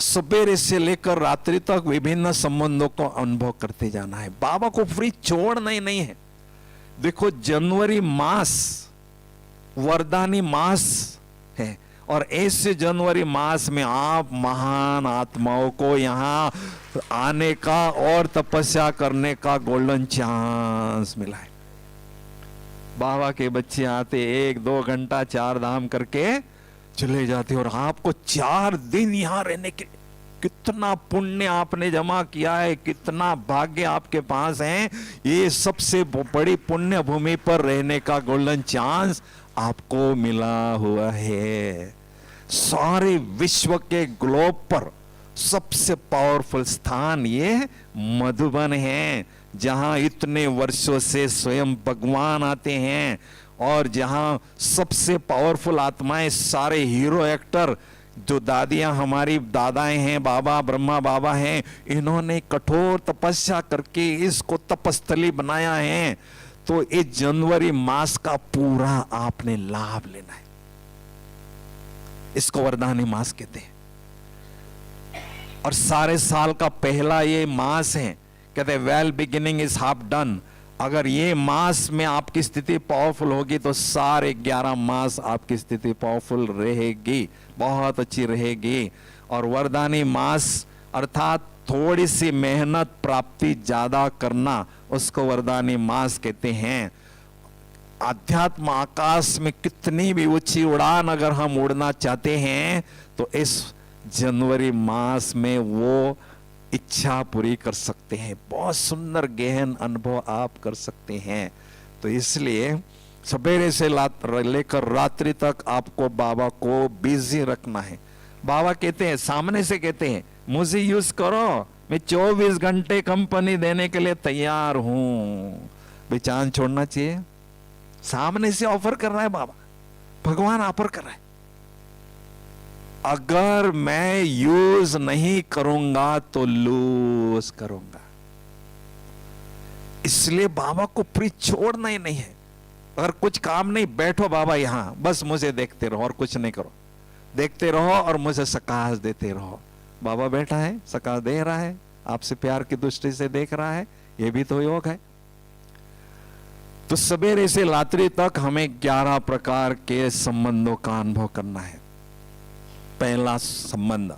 सवेरे से लेकर रात्रि तक विभिन्न संबंधों को अनुभव करते जाना है। बाबा को फ्री छोड़ना ही नहीं है। देखो जनवरी मास वरदानी मास है, और ऐसे जनवरी मास में आप महान आत्माओं को यहाँ आने का और तपस्या करने का गोल्डन चांस मिला है। बाबा के बच्चे आते 1-2 घंटा 4 धाम करके चले जाते, और आपको 4 दिन यहाँ रहने के, कितना पुण्य आपने जमा किया है, कितना भाग्य आपके पास है। ये सबसे बड़ी पुण्य भूमि पर रहने का गोल्डन चांस आपको मिला हुआ है। सारे विश्व के ग्लोब पर सबसे पावरफुल स्थान ये मधुबन है, जहां इतने वर्षों से स्वयं भगवान आते हैं, और जहां सबसे पावरफुल आत्माएं, सारे हीरो एक्टर, जो दादियां हमारी दादाएं हैं, बाबा ब्रह्मा बाबा हैं, इन्होंने कठोर तपस्या करके इसको तपस्थली बनाया है। तो इस जनवरी मास का पूरा आपने लाभ लेना है। इसको वरदानी मास कहते हैं, और सारे साल का पहला ये मास है। कहते हैं well beginning is half done. अगर ये मास में आपकी स्थिति पावरफुल होगी तो सारे 11 मास आपकी स्थिति पावरफुल रहेगी, बहुत अच्छी रहेगी। और वरदानी मास अर्थात थोड़ी सी मेहनत प्राप्ति ज्यादा करना, उसको वरदानी मास कहते हैं। आध्यात्म आकाश में कितनी भी ऊंची उड़ान अगर हम उड़ना चाहते हैं तो इस जनवरी मास में वो इच्छा पूरी कर सकते हैं। बहुत सुंदर गहन अनुभव आप कर सकते हैं। तो इसलिए सवेरे से लेकर रात्रि तक आपको बाबा को बिजी रखना है। बाबा कहते हैं, सामने से कहते हैं, मुझे यूज करो, मैं 24 घंटे कंपनी देने के लिए तैयार हूं। बेचान छोड़ना चाहिए। सामने से ऑफर कर रहा है बाबा, भगवान ऑफर कर रहा है। अगर मैं यूज नहीं करूंगा तो लूज करूंगा। इसलिए बाबा को फ्री छोड़ना ही नहीं है। अगर कुछ काम नहीं, बैठो बाबा यहां, बस मुझे देखते रहो और कुछ नहीं करो, देखते रहो और मुझे सकाश देते रहो। बाबा बैठा है, सकाश दे रहा है, आपसे प्यार की दृष्टि से देख रहा है, यह भी तो योग है। तो सवेरे से रात्रि तक हमें 11 प्रकार के संबंधों का अनुभव करना है। पहला संबंध,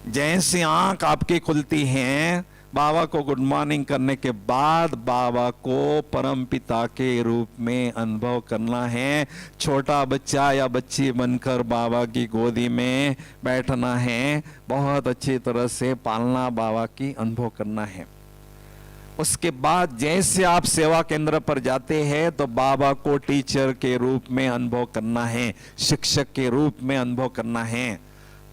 जैसे आंख आपकी खुलती है, बाबा को गुड मॉर्निंग करने के बाद बाबा को परम पिता के रूप में अनुभव करना है। छोटा बच्चा या बच्ची बनकर बाबा की गोदी में बैठना है, बहुत अच्छी तरह से पालना बाबा की अनुभव करना है। उसके बाद जैसे आप सेवा केंद्र पर जाते हैं तो बाबा को टीचर के रूप में अनुभव करना है, शिक्षक के रूप में अनुभव करना है।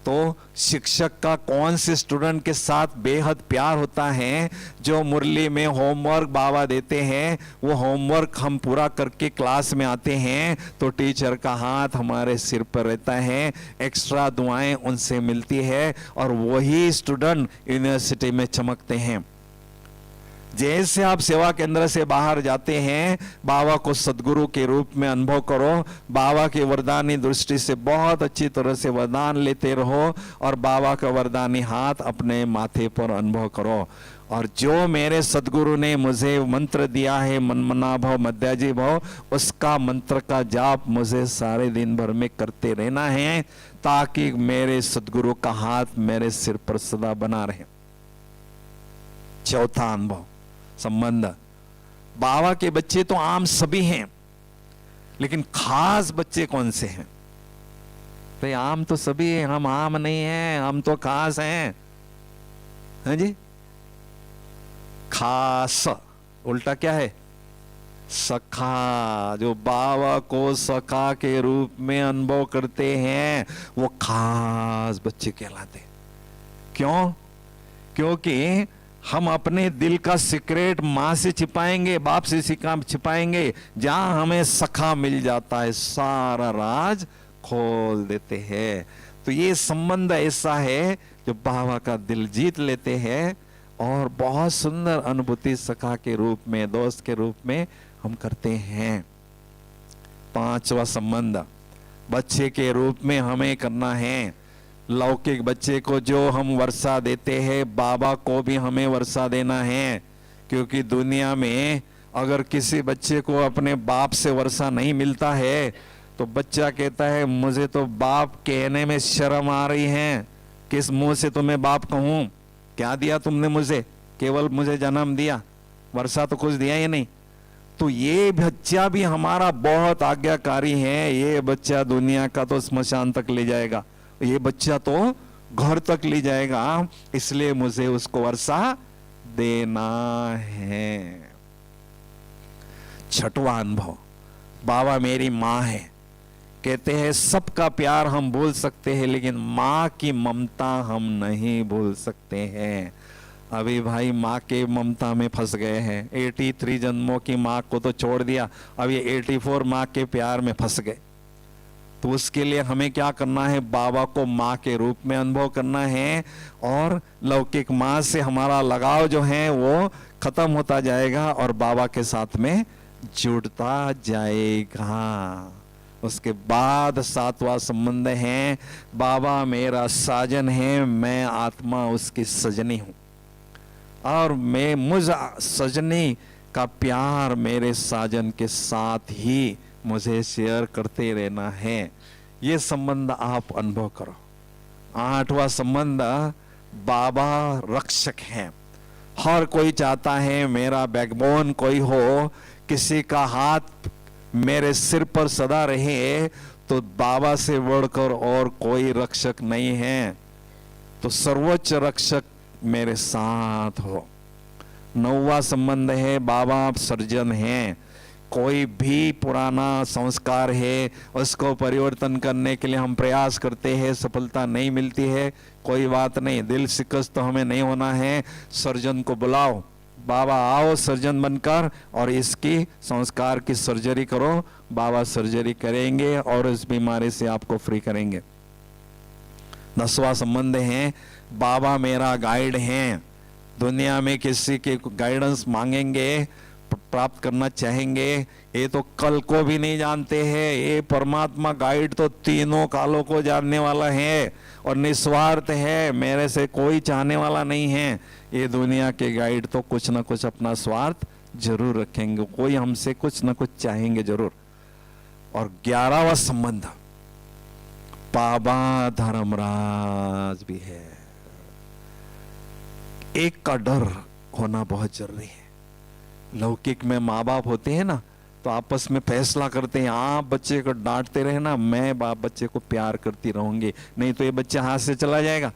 तो शिक्षक का कौन से स्टूडेंट के साथ बेहद प्यार होता है, जो मुरली में होमवर्क बाबा देते हैं, वो होमवर्क हम पूरा करके क्लास में आते हैं तो टीचर का हाथ हमारे सिर पर रहता है, एक्स्ट्रा दुआएं उनसे मिलती है, और वही स्टूडेंट यूनिवर्सिटी में चमकते हैं। जैसे आप सेवा केंद्र से बाहर जाते हैं, बाबा को सदगुरु के रूप में अनुभव करो, बाबा की वरदानी दृष्टि से बहुत अच्छी तरह से वरदान लेते रहो, और बाबा का वरदानी हाथ अपने माथे पर अनुभव करो। और जो मेरे सदगुरु ने मुझे मंत्र दिया है, मनमना भव मध्याजी भव, उसका मंत्र का जाप मुझे सारे दिन भर में करते रहना है, ताकि मेरे सदगुरु का हाथ मेरे सिर पर सदा बना रहे। चौथा अनुभव संबंध, बाबा के बच्चे तो आम सभी हैं, लेकिन खास बच्चे कौन से हैं? भाई आम तो सभी हैं, हम आम नहीं हैं, हम तो खास हैं। हैं जी? खास उल्टा क्या है? सखा। जो बाबा को सखा के रूप में अनुभव करते हैं वो खास बच्चे कहलाते हैं। क्यों? क्योंकि हम अपने दिल का सीक्रेट माँ से छिपाएंगे, बाप से छिपाएंगे, जहां हमें सखा मिल जाता है सारा राज खोल देते हैं। तो ये संबंध ऐसा है जो बाबा का दिल जीत लेते हैं, और बहुत सुंदर अनुभूति सखा के रूप में, दोस्त के रूप में हम करते हैं। पांचवा संबंध, बच्चे के रूप में हमें करना है। लौकिक बच्चे को जो हम वर्षा देते हैं, बाबा को भी हमें वर्षा देना है। क्योंकि दुनिया में अगर किसी बच्चे को अपने बाप से वर्षा नहीं मिलता है तो बच्चा कहता है मुझे तो बाप कहने में शर्म आ रही है, किस मुंह से तुम्हें बाप कहूं, क्या दिया तुमने मुझे, केवल मुझे जन्म दिया, वर्षा तो कुछ दिया ही नहीं। तो ये बच्चा भी हमारा बहुत आज्ञाकारी है, ये बच्चा दुनिया का तो स्मशान तक ले जाएगा, ये बच्चा तो घर तक ले जाएगा, इसलिए मुझे उसको वर्षा देना है। छठवां अनुभव, बाबा मेरी माँ है। कहते हैं सबका प्यार हम भूल सकते हैं लेकिन माँ की ममता हम नहीं भूल सकते हैं। अभी भाई माँ के ममता में फंस गए हैं, 83 जन्मों की माँ को तो छोड़ दिया, अब ये 84 माँ के प्यार में फंस गए। तो उसके लिए हमें क्या करना है, बाबा को माँ के रूप में अनुभव करना है और लौकिक माँ से हमारा लगाव जो है वो खत्म होता जाएगा और बाबा के साथ में जुड़ता जाएगा। उसके बाद सातवां संबंध है, बाबा मेरा साजन है, मैं आत्मा उसकी सजनी हूं और मैं मुझ सजनी का प्यार मेरे साजन के साथ ही मुझे शेयर करते रहना है। ये संबंध आप अनुभव करो। आठवां संबंध, बाबा रक्षक हैं। हर कोई चाहता है मेरा बैकबोन कोई हो, किसी का हाथ मेरे सिर पर सदा रहे, तो बाबा से बढ़कर और कोई रक्षक नहीं है, तो सर्वोच्च रक्षक मेरे साथ हो। नौवां संबंध है, बाबा आप सर्जन हैं। कोई भी पुराना संस्कार है उसको परिवर्तन करने के लिए हम प्रयास करते हैं, सफलता नहीं मिलती है, कोई बात नहीं, दिल शिकस्त तो हमें नहीं होना है। सर्जन को बुलाओ, बाबा आओ सर्जन बनकर और इसकी संस्कार की सर्जरी करो। बाबा सर्जरी करेंगे और इस बीमारी से आपको फ्री करेंगे। 10वां संबंध है, बाबा मेरा गाइड हैं। दुनिया में किसी के गाइडेंस मांगेंगे, प्राप्त करना चाहेंगे, ये तो कल को भी नहीं जानते हैं। ये परमात्मा गाइड तो तीनों कालों को जानने वाला है और निस्वार्थ है, मेरे से कोई चाहने वाला नहीं है। ये दुनिया के गाइड तो कुछ ना कुछ अपना स्वार्थ जरूर रखेंगे, कोई हमसे कुछ ना कुछ चाहेंगे जरूर। और 11वां संबंध, बाबा धर्मराज भी है। एक का डर होना बहुत जरूरी है। लौकिक में माँ बाप होते हैं ना, तो आपस में फैसला करते हैं, आप बच्चे को डांटते रहे ना, मैं बाप बच्चे को प्यार करती रहूंगी, नहीं तो ये बच्चा हाथ से चला जाएगा।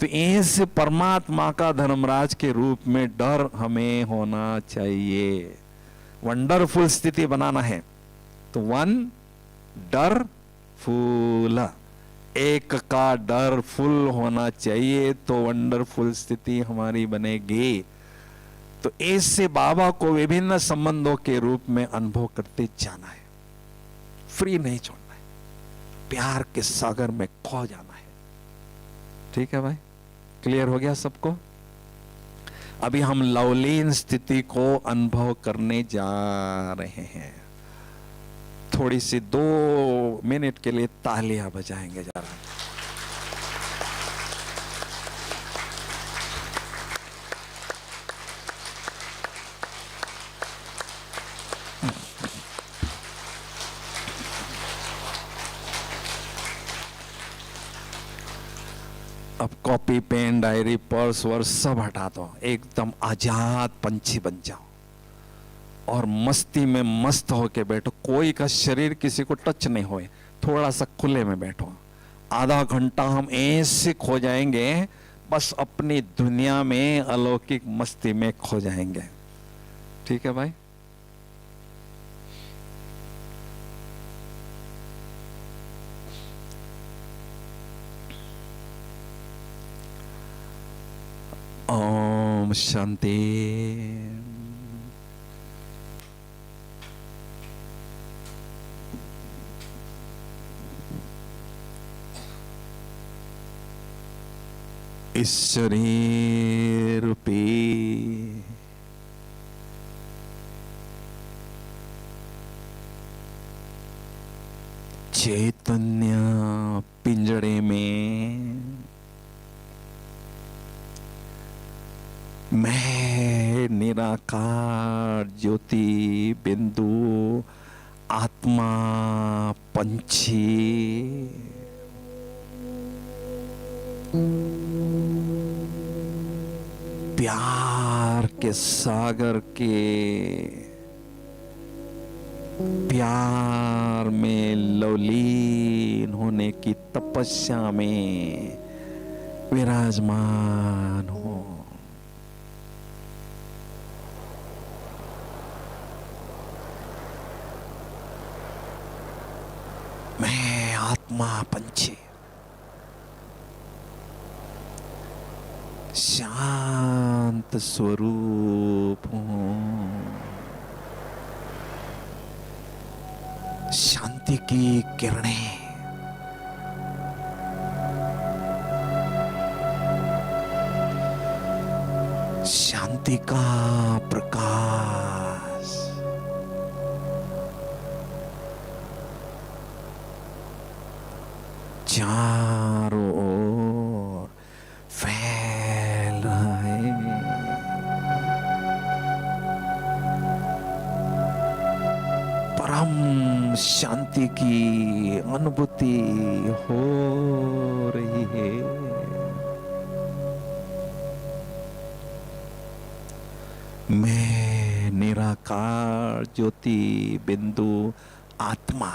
तो ऐसे परमात्मा का धर्मराज के रूप में डर हमें होना चाहिए। वंडरफुल स्थिति बनाना है तो वन डर फुल, एक का डर फुल होना चाहिए तो वंडरफुल स्थिति हमारी बनेगी। तो ऐसे बाबा को विभिन्न संबंधों के रूप में अनुभव करते जाना है, फ्री नहीं छोड़ना है, प्यार के सागर में खो जाना है। ठीक है भाई, क्लियर हो गया सबको? अभी हम लवलीन स्थिति को अनुभव करने जा रहे हैं। थोड़ी सी 2 मिनट के लिए तालियां बजाएंगे जरा। अब कॉपी पेन डायरी पर्स वर्स सब हटा दो, एकदम आजाद पंछी बन जाओ और मस्ती में मस्त होके बैठो। कोई का शरीर किसी को टच नहीं होए, थोड़ा सा खुले में बैठो। आधा घंटा हम ऐसे खो जाएंगे, बस अपनी दुनिया में अलौकिक मस्ती में खो जाएंगे। ठीक है भाई? ओम शांति। इस शरीर रूपी चैतन्य पिंजड़े में मैं निराकार ज्योति बिंदु आत्मा पंछी प्यार के सागर के प्यार में लवलीन होने की तपस्या में विराजमान हो। मैं आत्मा पंछी शांत स्वरूप हूं। शांति की किरणें शांति का प्रकाश चारों ओर फैल रहा है। परम शांति की अनुभूति हो रही है। मैं निराकार ज्योति बिंदु आत्मा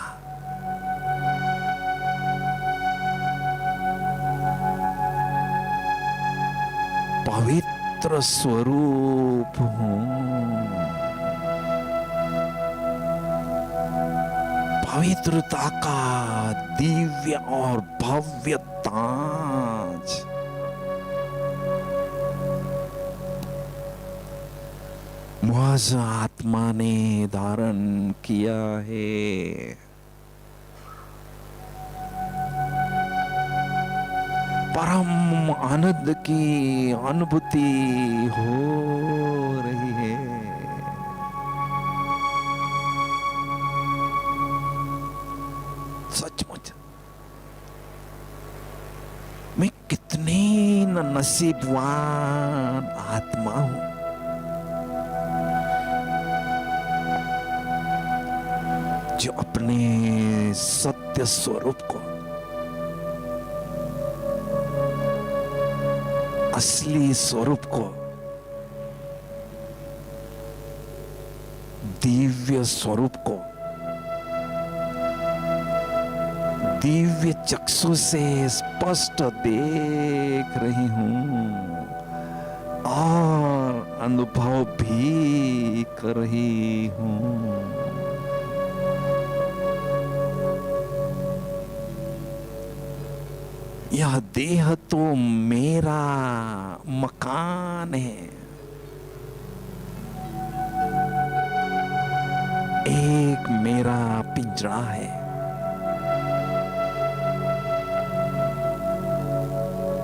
पवित्र स्वरूप हूं। पवित्रता का दिव्य और भव्य ताज मुझ आत्मा ने धारण किया है। परम आनंद की अनुभूति हो रही है। सचमुच मैं कितनी नसीबवान आत्मा हूं जो अपने सत्य स्वरूप को, असली स्वरूप को, दिव्य स्वरूप को दिव्य चक्षु से स्पष्ट देख रही हूं और अनुभव भी कर रही हूं। यह देह तो मेरा मकान है, एक मेरा पिंजरा है,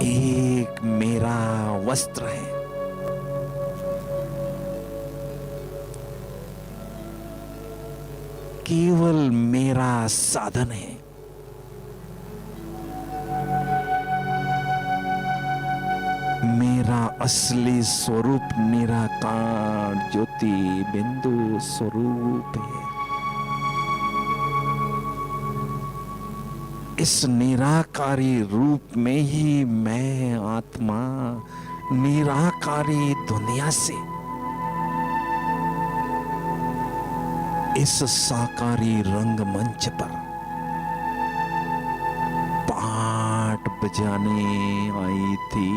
एक मेरा वस्त्र है। केवल मेरा साधन है। मेरा असली स्वरूप निराकार ज्योति बिंदु स्वरूप है। इस निराकारी रूप में ही मैं आत्मा निराकारी दुनिया से इस साकारी रंगमंच पर पाठ बजाने आई थी।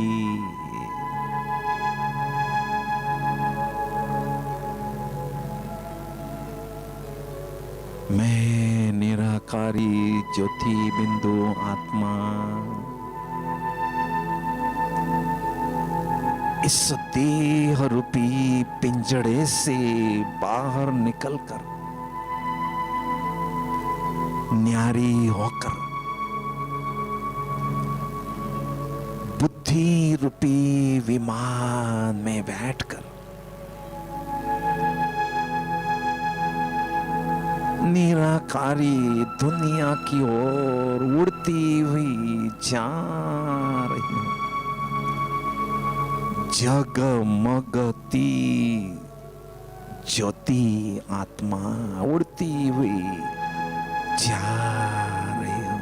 मैं निराकारी ज्योति बिंदु आत्मा इस देह रूपी पिंजड़े से बाहर निकलकर न्यारी होकर बुद्धि रूपी विमान में बैठकर निराकारी दुनिया की ओर उड़ती हुई जा रही हूं। जगमगती ज्योति आत्मा उड़ती हुई जा रही हूं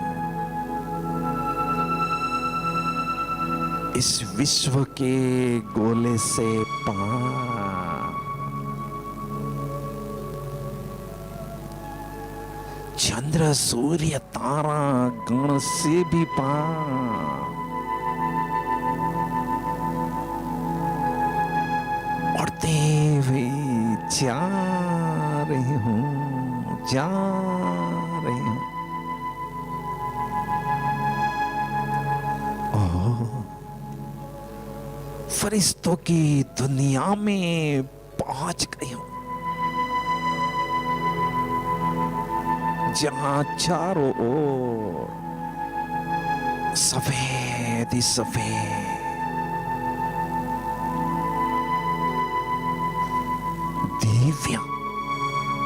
इस विश्व के गोले से पार। चंद्र सूर्य तारा गण से भी पार। उड़ते हुए जा रही हूं, जा रही हूं। फरिश्तों की दुनिया में पहुंच गई हूं, जहां चारों ओर सफेद ही सफेद दिव्य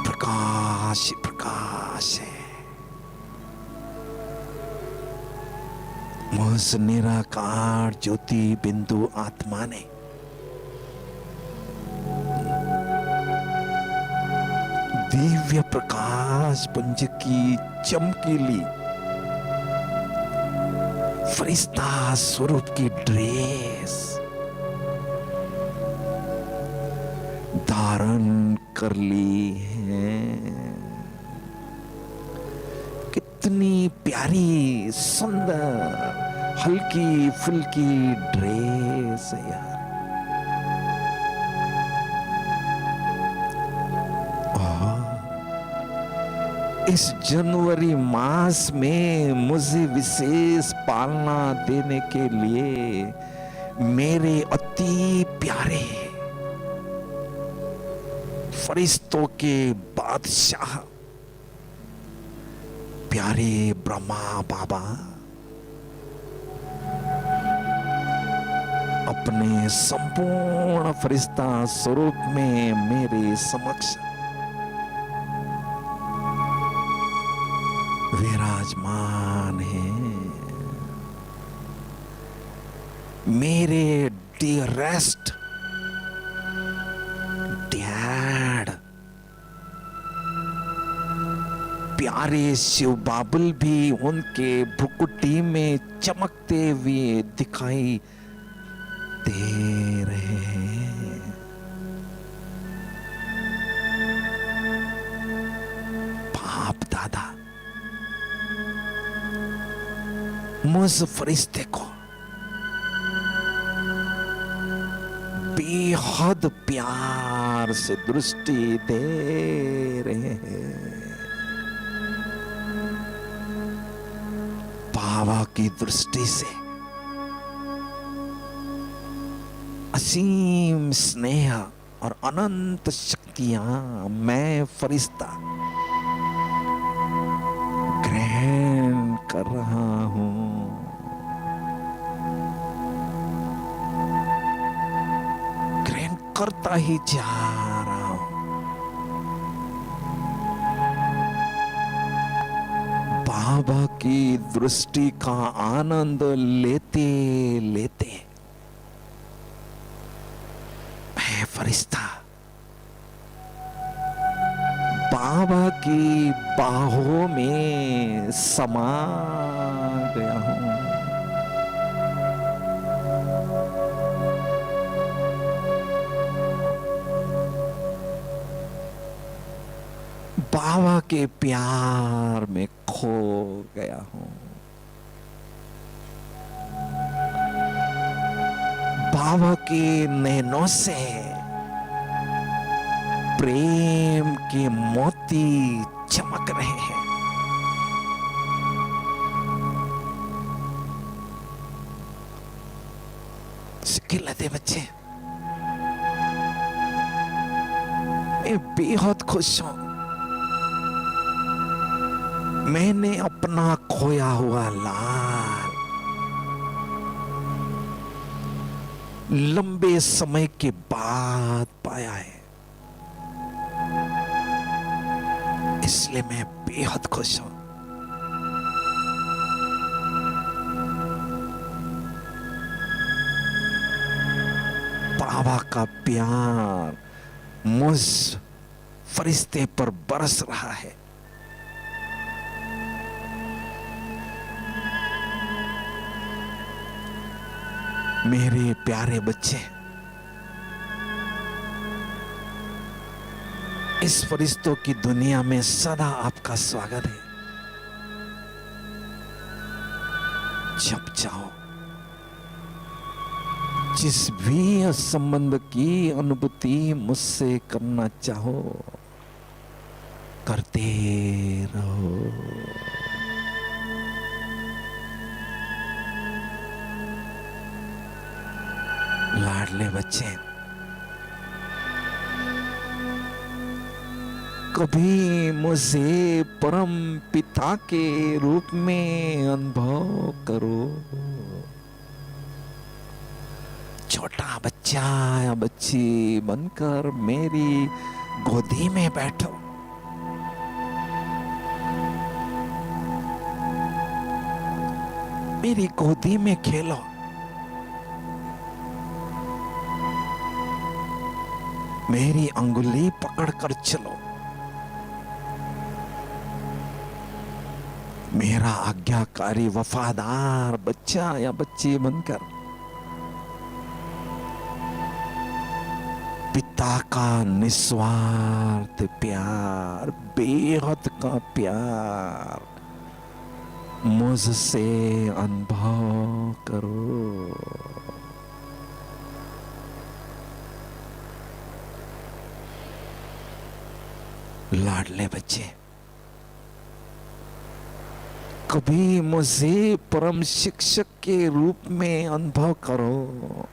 प्रकाश प्रकाश है। उस निराकार ज्योति बिंदु आत्मा ने दिव्य प्रकाश पुंज की चमकीली फरिश्ता स्वरूप की ड्रेस धारण कर ली है। कितनी प्यारी सुंदर हल्की फुल्की ड्रेस है यार। इस जनवरी मास में मुझे विशेष पालना देने के लिए मेरे अति प्यारे फरिश्तों के बादशाह प्यारे ब्रह्मा बाबा अपने संपूर्ण फरिश्ता स्वरूप में मेरे समक्ष विराजमान है। मेरे डियरेस्ट डैड प्यारे शिव बाबुल भी उनके भुकुटी में चमकते हुए दिखाई दे रहे हैं। बाप दादा मुझ फरिश्ते को बेहद प्यार से दृष्टि दे रहे हैं। बाबा की दृष्टि से असीम स्नेह और अनंत शक्तियां मैं फरिश्ता ग्रहण कर रहा हूं। ग्रहण करता ही जा रहा हूं। बाबा की दृष्टि का आनंद लेते लेते मैं फरिश्ता बाबा की बाहों में समा गया हूं। बाबा के प्यार में खो गया हूं। बाबा के नैनों से प्रेम के मोती चमक रहे हैं। सिखिलते बच्चे, मैं बेहद खुश हूं। मैंने अपना खोया हुआ लाल लंबे समय के बाद पाया है, इसलिए मैं बेहद खुश हूं। बाबा का प्यार मुझ फरिश्ते पर बरस रहा है। मेरे प्यारे बच्चे, इस फरिश्तों की दुनिया में सदा आपका स्वागत है। जब चाहो जिस भी संबंध की अनुभूति मुझसे करना चाहो करते रहो। लाडले बच्चे, कभी मुझे परम पिता के रूप में अनुभव करो। छोटा बच्चा या बच्ची बनकर मेरी गोदी में बैठो। मेरी गोदी में खेलो। मेरी अंगुली पकड़कर चलो। मेरा आज्ञाकारी वफादार बच्चा या बच्ची बनकर पिता का निस्वार्थ प्यार, बेहद का प्यार मुझसे अनुभव करो। लाडले बच्चे, कभी मुझे परम शिक्षक के रूप में अनुभव करो।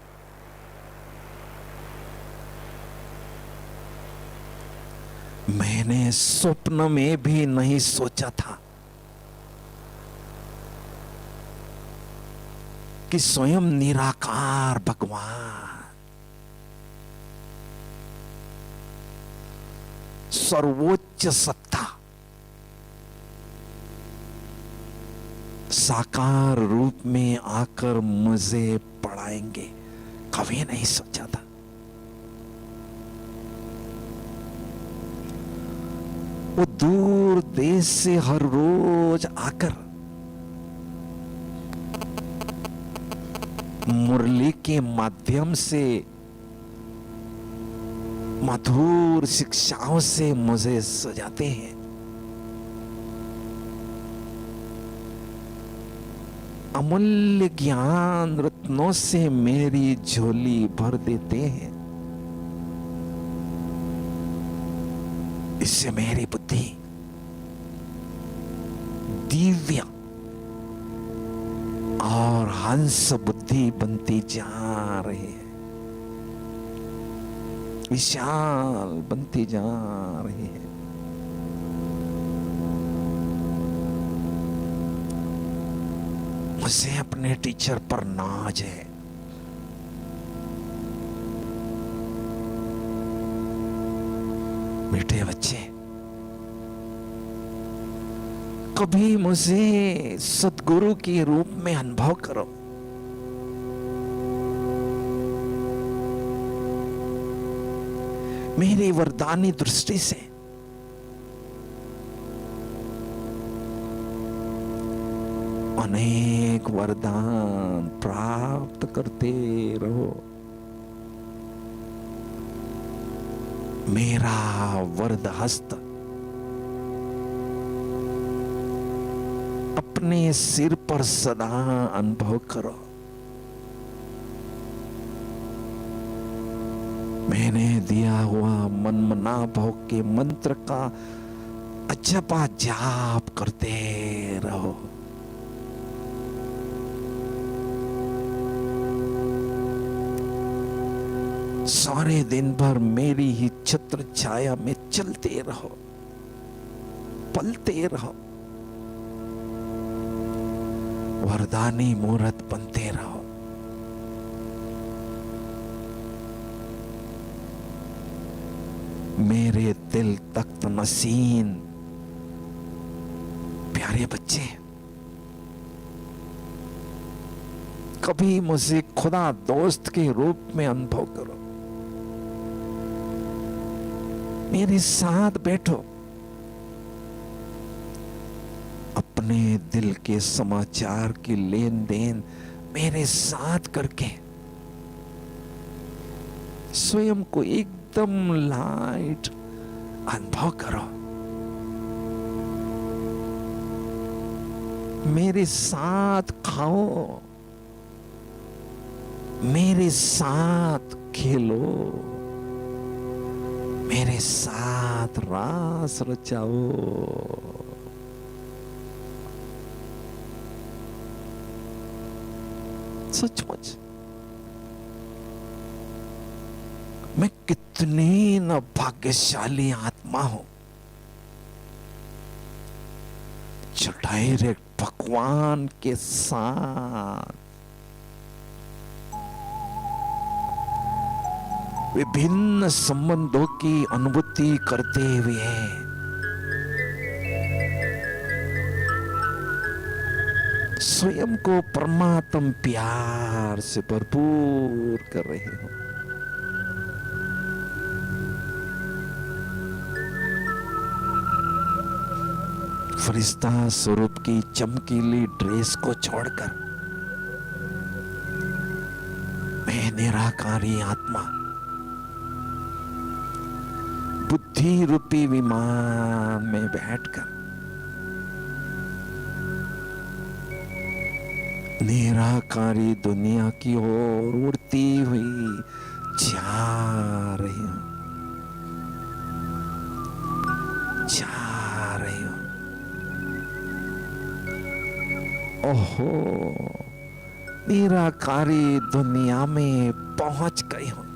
मैंने स्वप्न में भी नहीं सोचा था कि स्वयं निराकार भगवान, सर्वोच्च सत्ता, साकार रूप में आकर मुझे पढ़ाएंगे। कभी नहीं सोचा था। वो दूर देश से हर रोज आकर मुरली के माध्यम से मधुर शिक्षाओं से मुझे सजाते हैं। अमूल्य ज्ञान रत्नों से मेरी झोली भर देते हैं। इससे मेरी बुद्धि दिव्य और हंस बुद्धि बनती जा रही है, विशाल बनती जा रही है। मुझे अपने टीचर पर नाज है। बेटे बच्चे, कभी मुझे सद्गुरु के रूप में अनुभव करो। मेरी वरदानी दृष्टि से अनेक वरदान प्राप्त करते रहो। मेरा वरद हस्त अपने सिर पर सदा अनुभव करो। मैंने दिया हुआ मनमना भाव के मंत्र का अजपा जाप करते रहो। सारे दिन भर मेरी ही छत्र छाया में चलते रहो, पलते रहो, वरदानी मूर्त बनते रहो। मेरे दिल तख्त नसीन प्यारे बच्चे, कभी मुझे खुदा दोस्त के रूप में अनुभव करो। मेरे साथ बैठो, अपने दिल के समाचार की लेन देन मेरे साथ करके स्वयं को एकदम लाइट अनुभव करो। मेरे साथ खाओ, मेरे साथ खेलो, मेरे साथ रास रचाओ। सचमुच मैं कितनी न भाग्यशाली आत्मा हूं जो डायरेक्ट भगवान के साथ विभिन्न संबंधों की अनुभूति करते हुए स्वयं को परमात्म प्यार से भरपूर कर रहे हो। फरिश्ता स्वरूप की चमकीली ड्रेस को छोड़कर मैं निराकारी आत्मा बुद्धि रूपी विमान में बैठकर निराकारी दुनिया की ओर उड़ती हुई जा रही हूं, जा रही हूं। ओहो, निराकारी दुनिया में पहुंच गई हूं।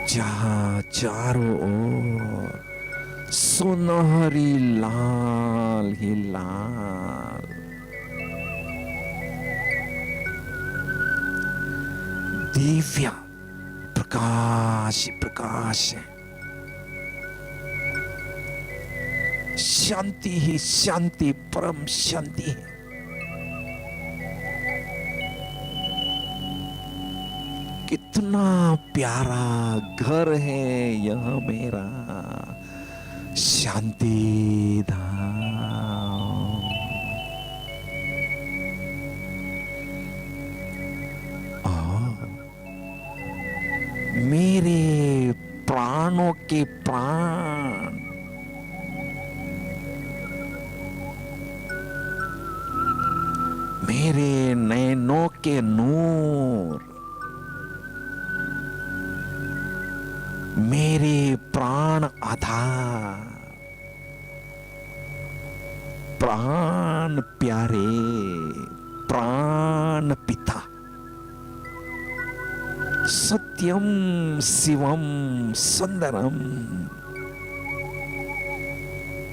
जहां चारों ओर सुनहरी लाल ही लाल दिव्य प्रकाश प्रकाश है। शांति ही शांति, परम शांति है। कितना प्यारा घर है यह मेरा शांति धाम। मेरे प्राणों के प्राण मेरे नैनों के नूर, मेरे प्राण आधार, प्राण प्यारे, प्राण पिता, सत्यम शिवम सुंदरम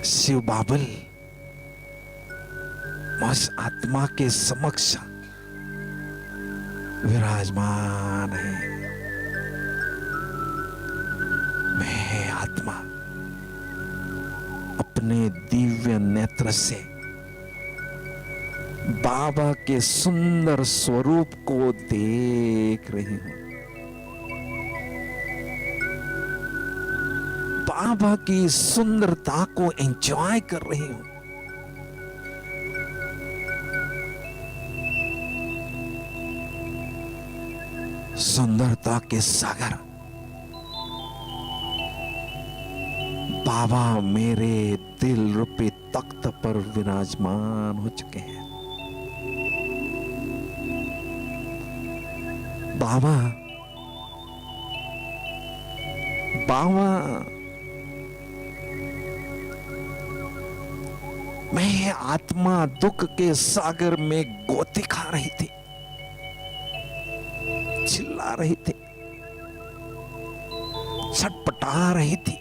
शिव बाबल उस आत्मा के समक्ष विराजमान है। मैं आत्मा अपने दिव्य नेत्र से बाबा के सुंदर स्वरूप को देख रही हूं। बाबा की सुंदरता को एंजॉय कर रही हूं। सुंदरता के सागर बाबा मेरे दिल रूपी तख्त पर विराजमान हो चुके हैं। बाबा बाबा मैं आत्मा दुख के सागर में गोते खा रही थी, चिल्ला रही थी, छटपटा रही थी।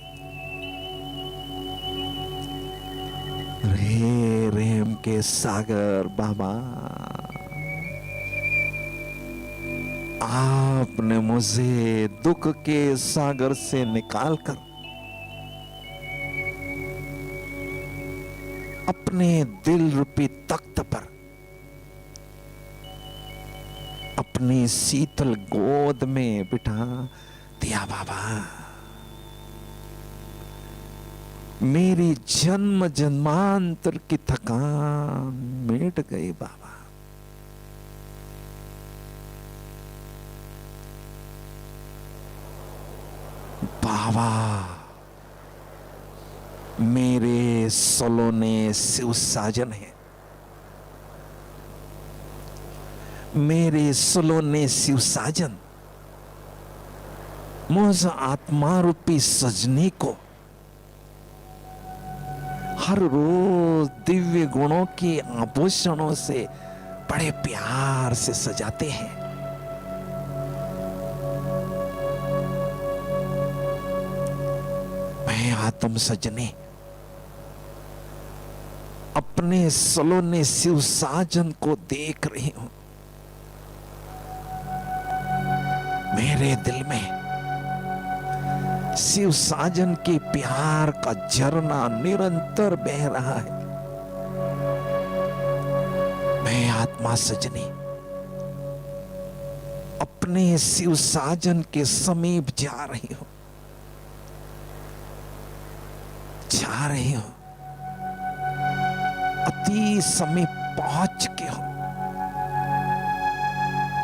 रे रेम के सागर बाबा, आपने मुझे दुख के सागर से निकालकर अपने दिल रूपी तख्त पर अपनी शीतल गोद में बिठा दिया। बाबा, मेरी जन्म जन्मांतर की थकान मिट गई बाबा। बाबा, मेरे सलोने शिव साजन है, मेरे सलोने शिव साजन मुझ आत्मा रूपी सजनी को हर रोज दिव्य गुणों के आभूषणों से बड़े प्यार से सजाते हैं। मैं आत्म सजने अपने सलोने शिव साजन को देख रही हूं। मेरे दिल में शिव साजन के प्यार का झरना निरंतर बह रहा है। मैं आत्मा सजनी अपने शिव साजन के समीप जा रही हूं, जा रही हूं, अति समीप पहुंच चुके हूं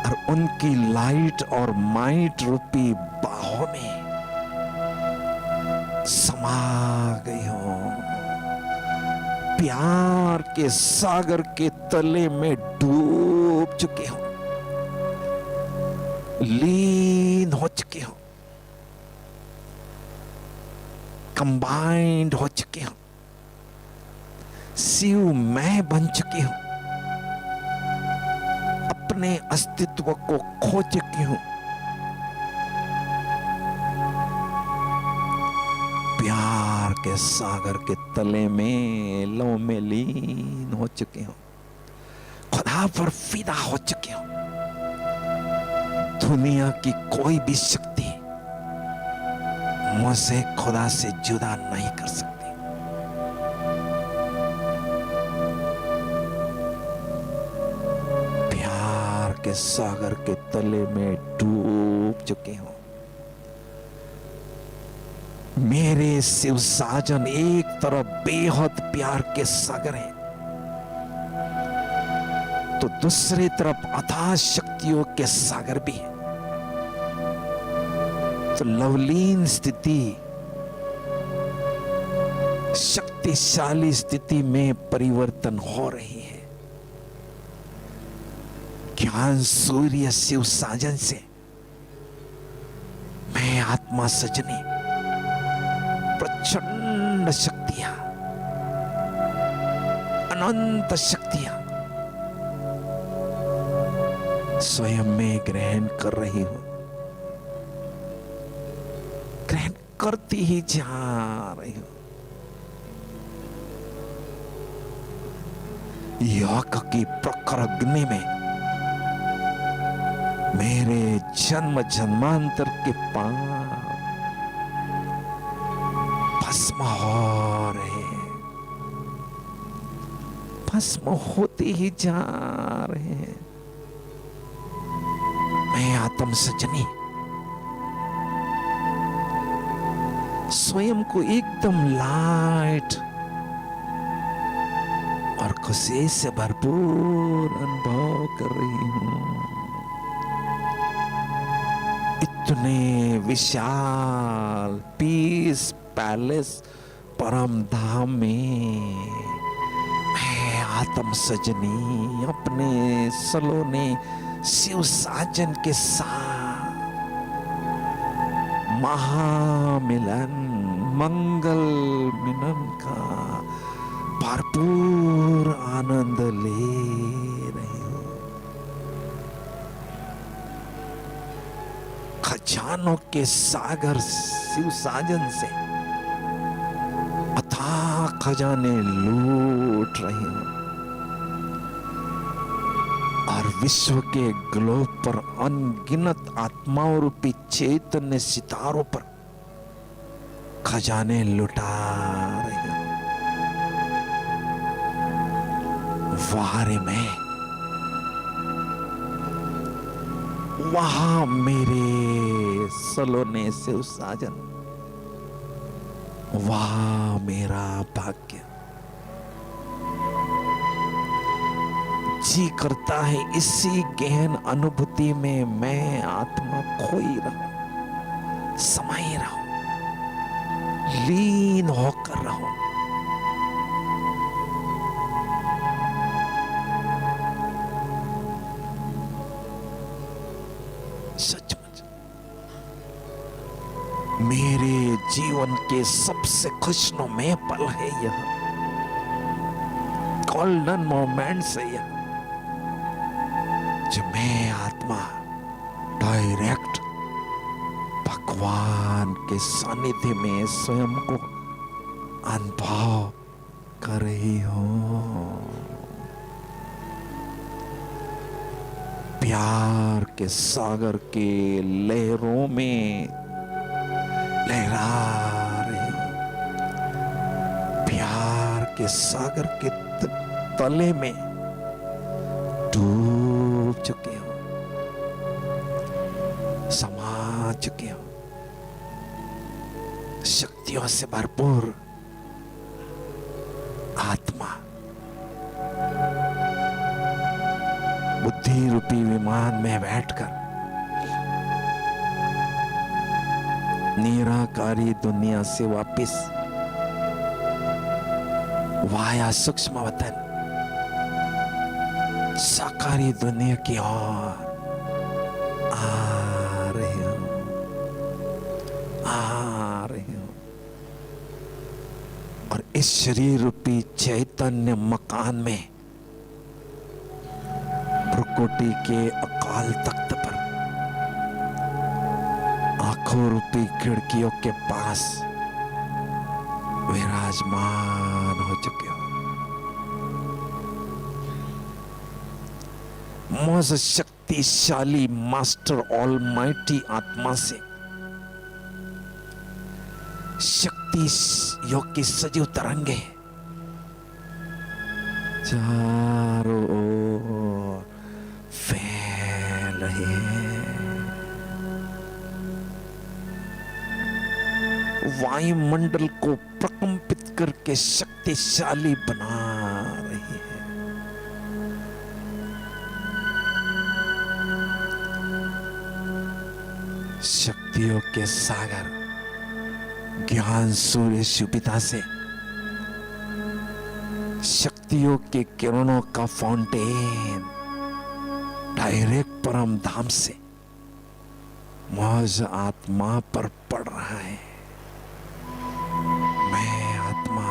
और उनकी लाइट और माइट रूपी बाहों में समा गई हूं। प्यार के सागर के तले में डूब चुके हूं, लीन हो चुके हूं, कंबाइंड हो चुके हूं, शिव मैं बन चुकी हूं, अपने अस्तित्व को खो चुकी हूं। प्यार के सागर के तले में लौ में लीन हो चुके हो, खुदा पर फिदा हो चुके हो। दुनिया की कोई भी शक्ति मुझे खुदा से जुदा नहीं कर सकती। प्यार के सागर के तले में डूब चुके हो। मेरे शिव साजन एक तरफ बेहद प्यार के सागर हैं, तो दूसरी तरफ अथाह शक्तियों के सागर भी हैं। तो लवलीन स्थिति, शक्तिशाली स्थिति में परिवर्तन हो रही है। ज्ञान सूर्य शिव साजन से मैं आत्मा सजनी प्रचंड शक्तियां, अनंत शक्तियां स्वयं में ग्रहण कर रही हूं, ग्रहण करती ही जा रही हूं। योग की प्रखर अग्नि में मेरे जन्म जन्मांतर के पाप भस्म हो रहे, भस्म होते ही जा रहे हैं। मैं आत्म सजनी स्वयं को एकदम लाइट और खुशी से भरपूर अनुभव कर रही हूं। इतने विशाल पीस पैलेस परम धाम में मैं आत्म सजनी अपने सलोने शिव साजन के साथ महामिलन मंगल मिलन का भरपूर आनंद ले रही हूं। खजानों के सागर शिव साजन से अथाह खजाने लूट रही हूं और विश्व के ग्लोब पर अनगिनत आत्माओं रूपी चैतन्य सितारों पर खजाने लुटा रही हूं। वारे में वहां मेरे सलोने शिव साजन, वाह मेरा भाग्य। जी करता है इसी गहन अनुभूति में मैं आत्मा खोई रहूं, समाई रहूं, लीन होकर रहूं। सचमुच मेरे जीवन के सबसे खुशनुमा पल है यह, गोल्डन मोमेंट्स है यह, जो मैं आत्मा डायरेक्ट भगवान के सानिध्य में स्वयं को अनुभव कर रही हूं। प्यार के सागर के लहरों में लहरा रही हूं, प्यार के सागर के तले में डूब चुके हो, समा चुके हो। शक्तियों से भरपूर आत्मा बुद्धि रूपी विमान में बैठकर निराकारी दुनिया से वापिस वाया सूक्ष्म वतन साकारी दुनिया की ओर आ रहे हो, आ रहे हो। और इस शरीर रूपी चैतन्य मकान में भ्रुकुटी के अकाल तख्त पर आंखों रूपी खिड़कियों के पास विराजमान हो चुके हो। मौज शक्तिशाली मास्टर ऑलमाइटी आत्मा से शक्ति योग की सजीव तरंगे चारों ओर फैल रहे हैं। वायुमंडल को प्रकंपित करके शक्तिशाली बना रही है। शक्तियों के सागर ज्ञान सूर्य शिवपिता से शक्तियों के किरणों का फाउंटेन डायरेक्ट परम धाम से मौज आत्मा पर पड़ रहा है। मैं आत्मा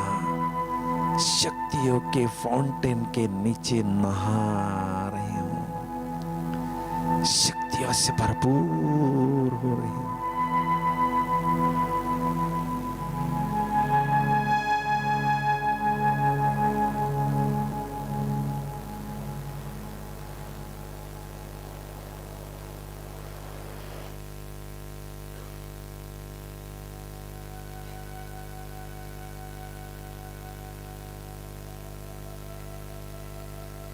शक्तियों के फाउंटेन के नीचे नहा रही हूं, शक्तियों से भरपूर हो रही हूं।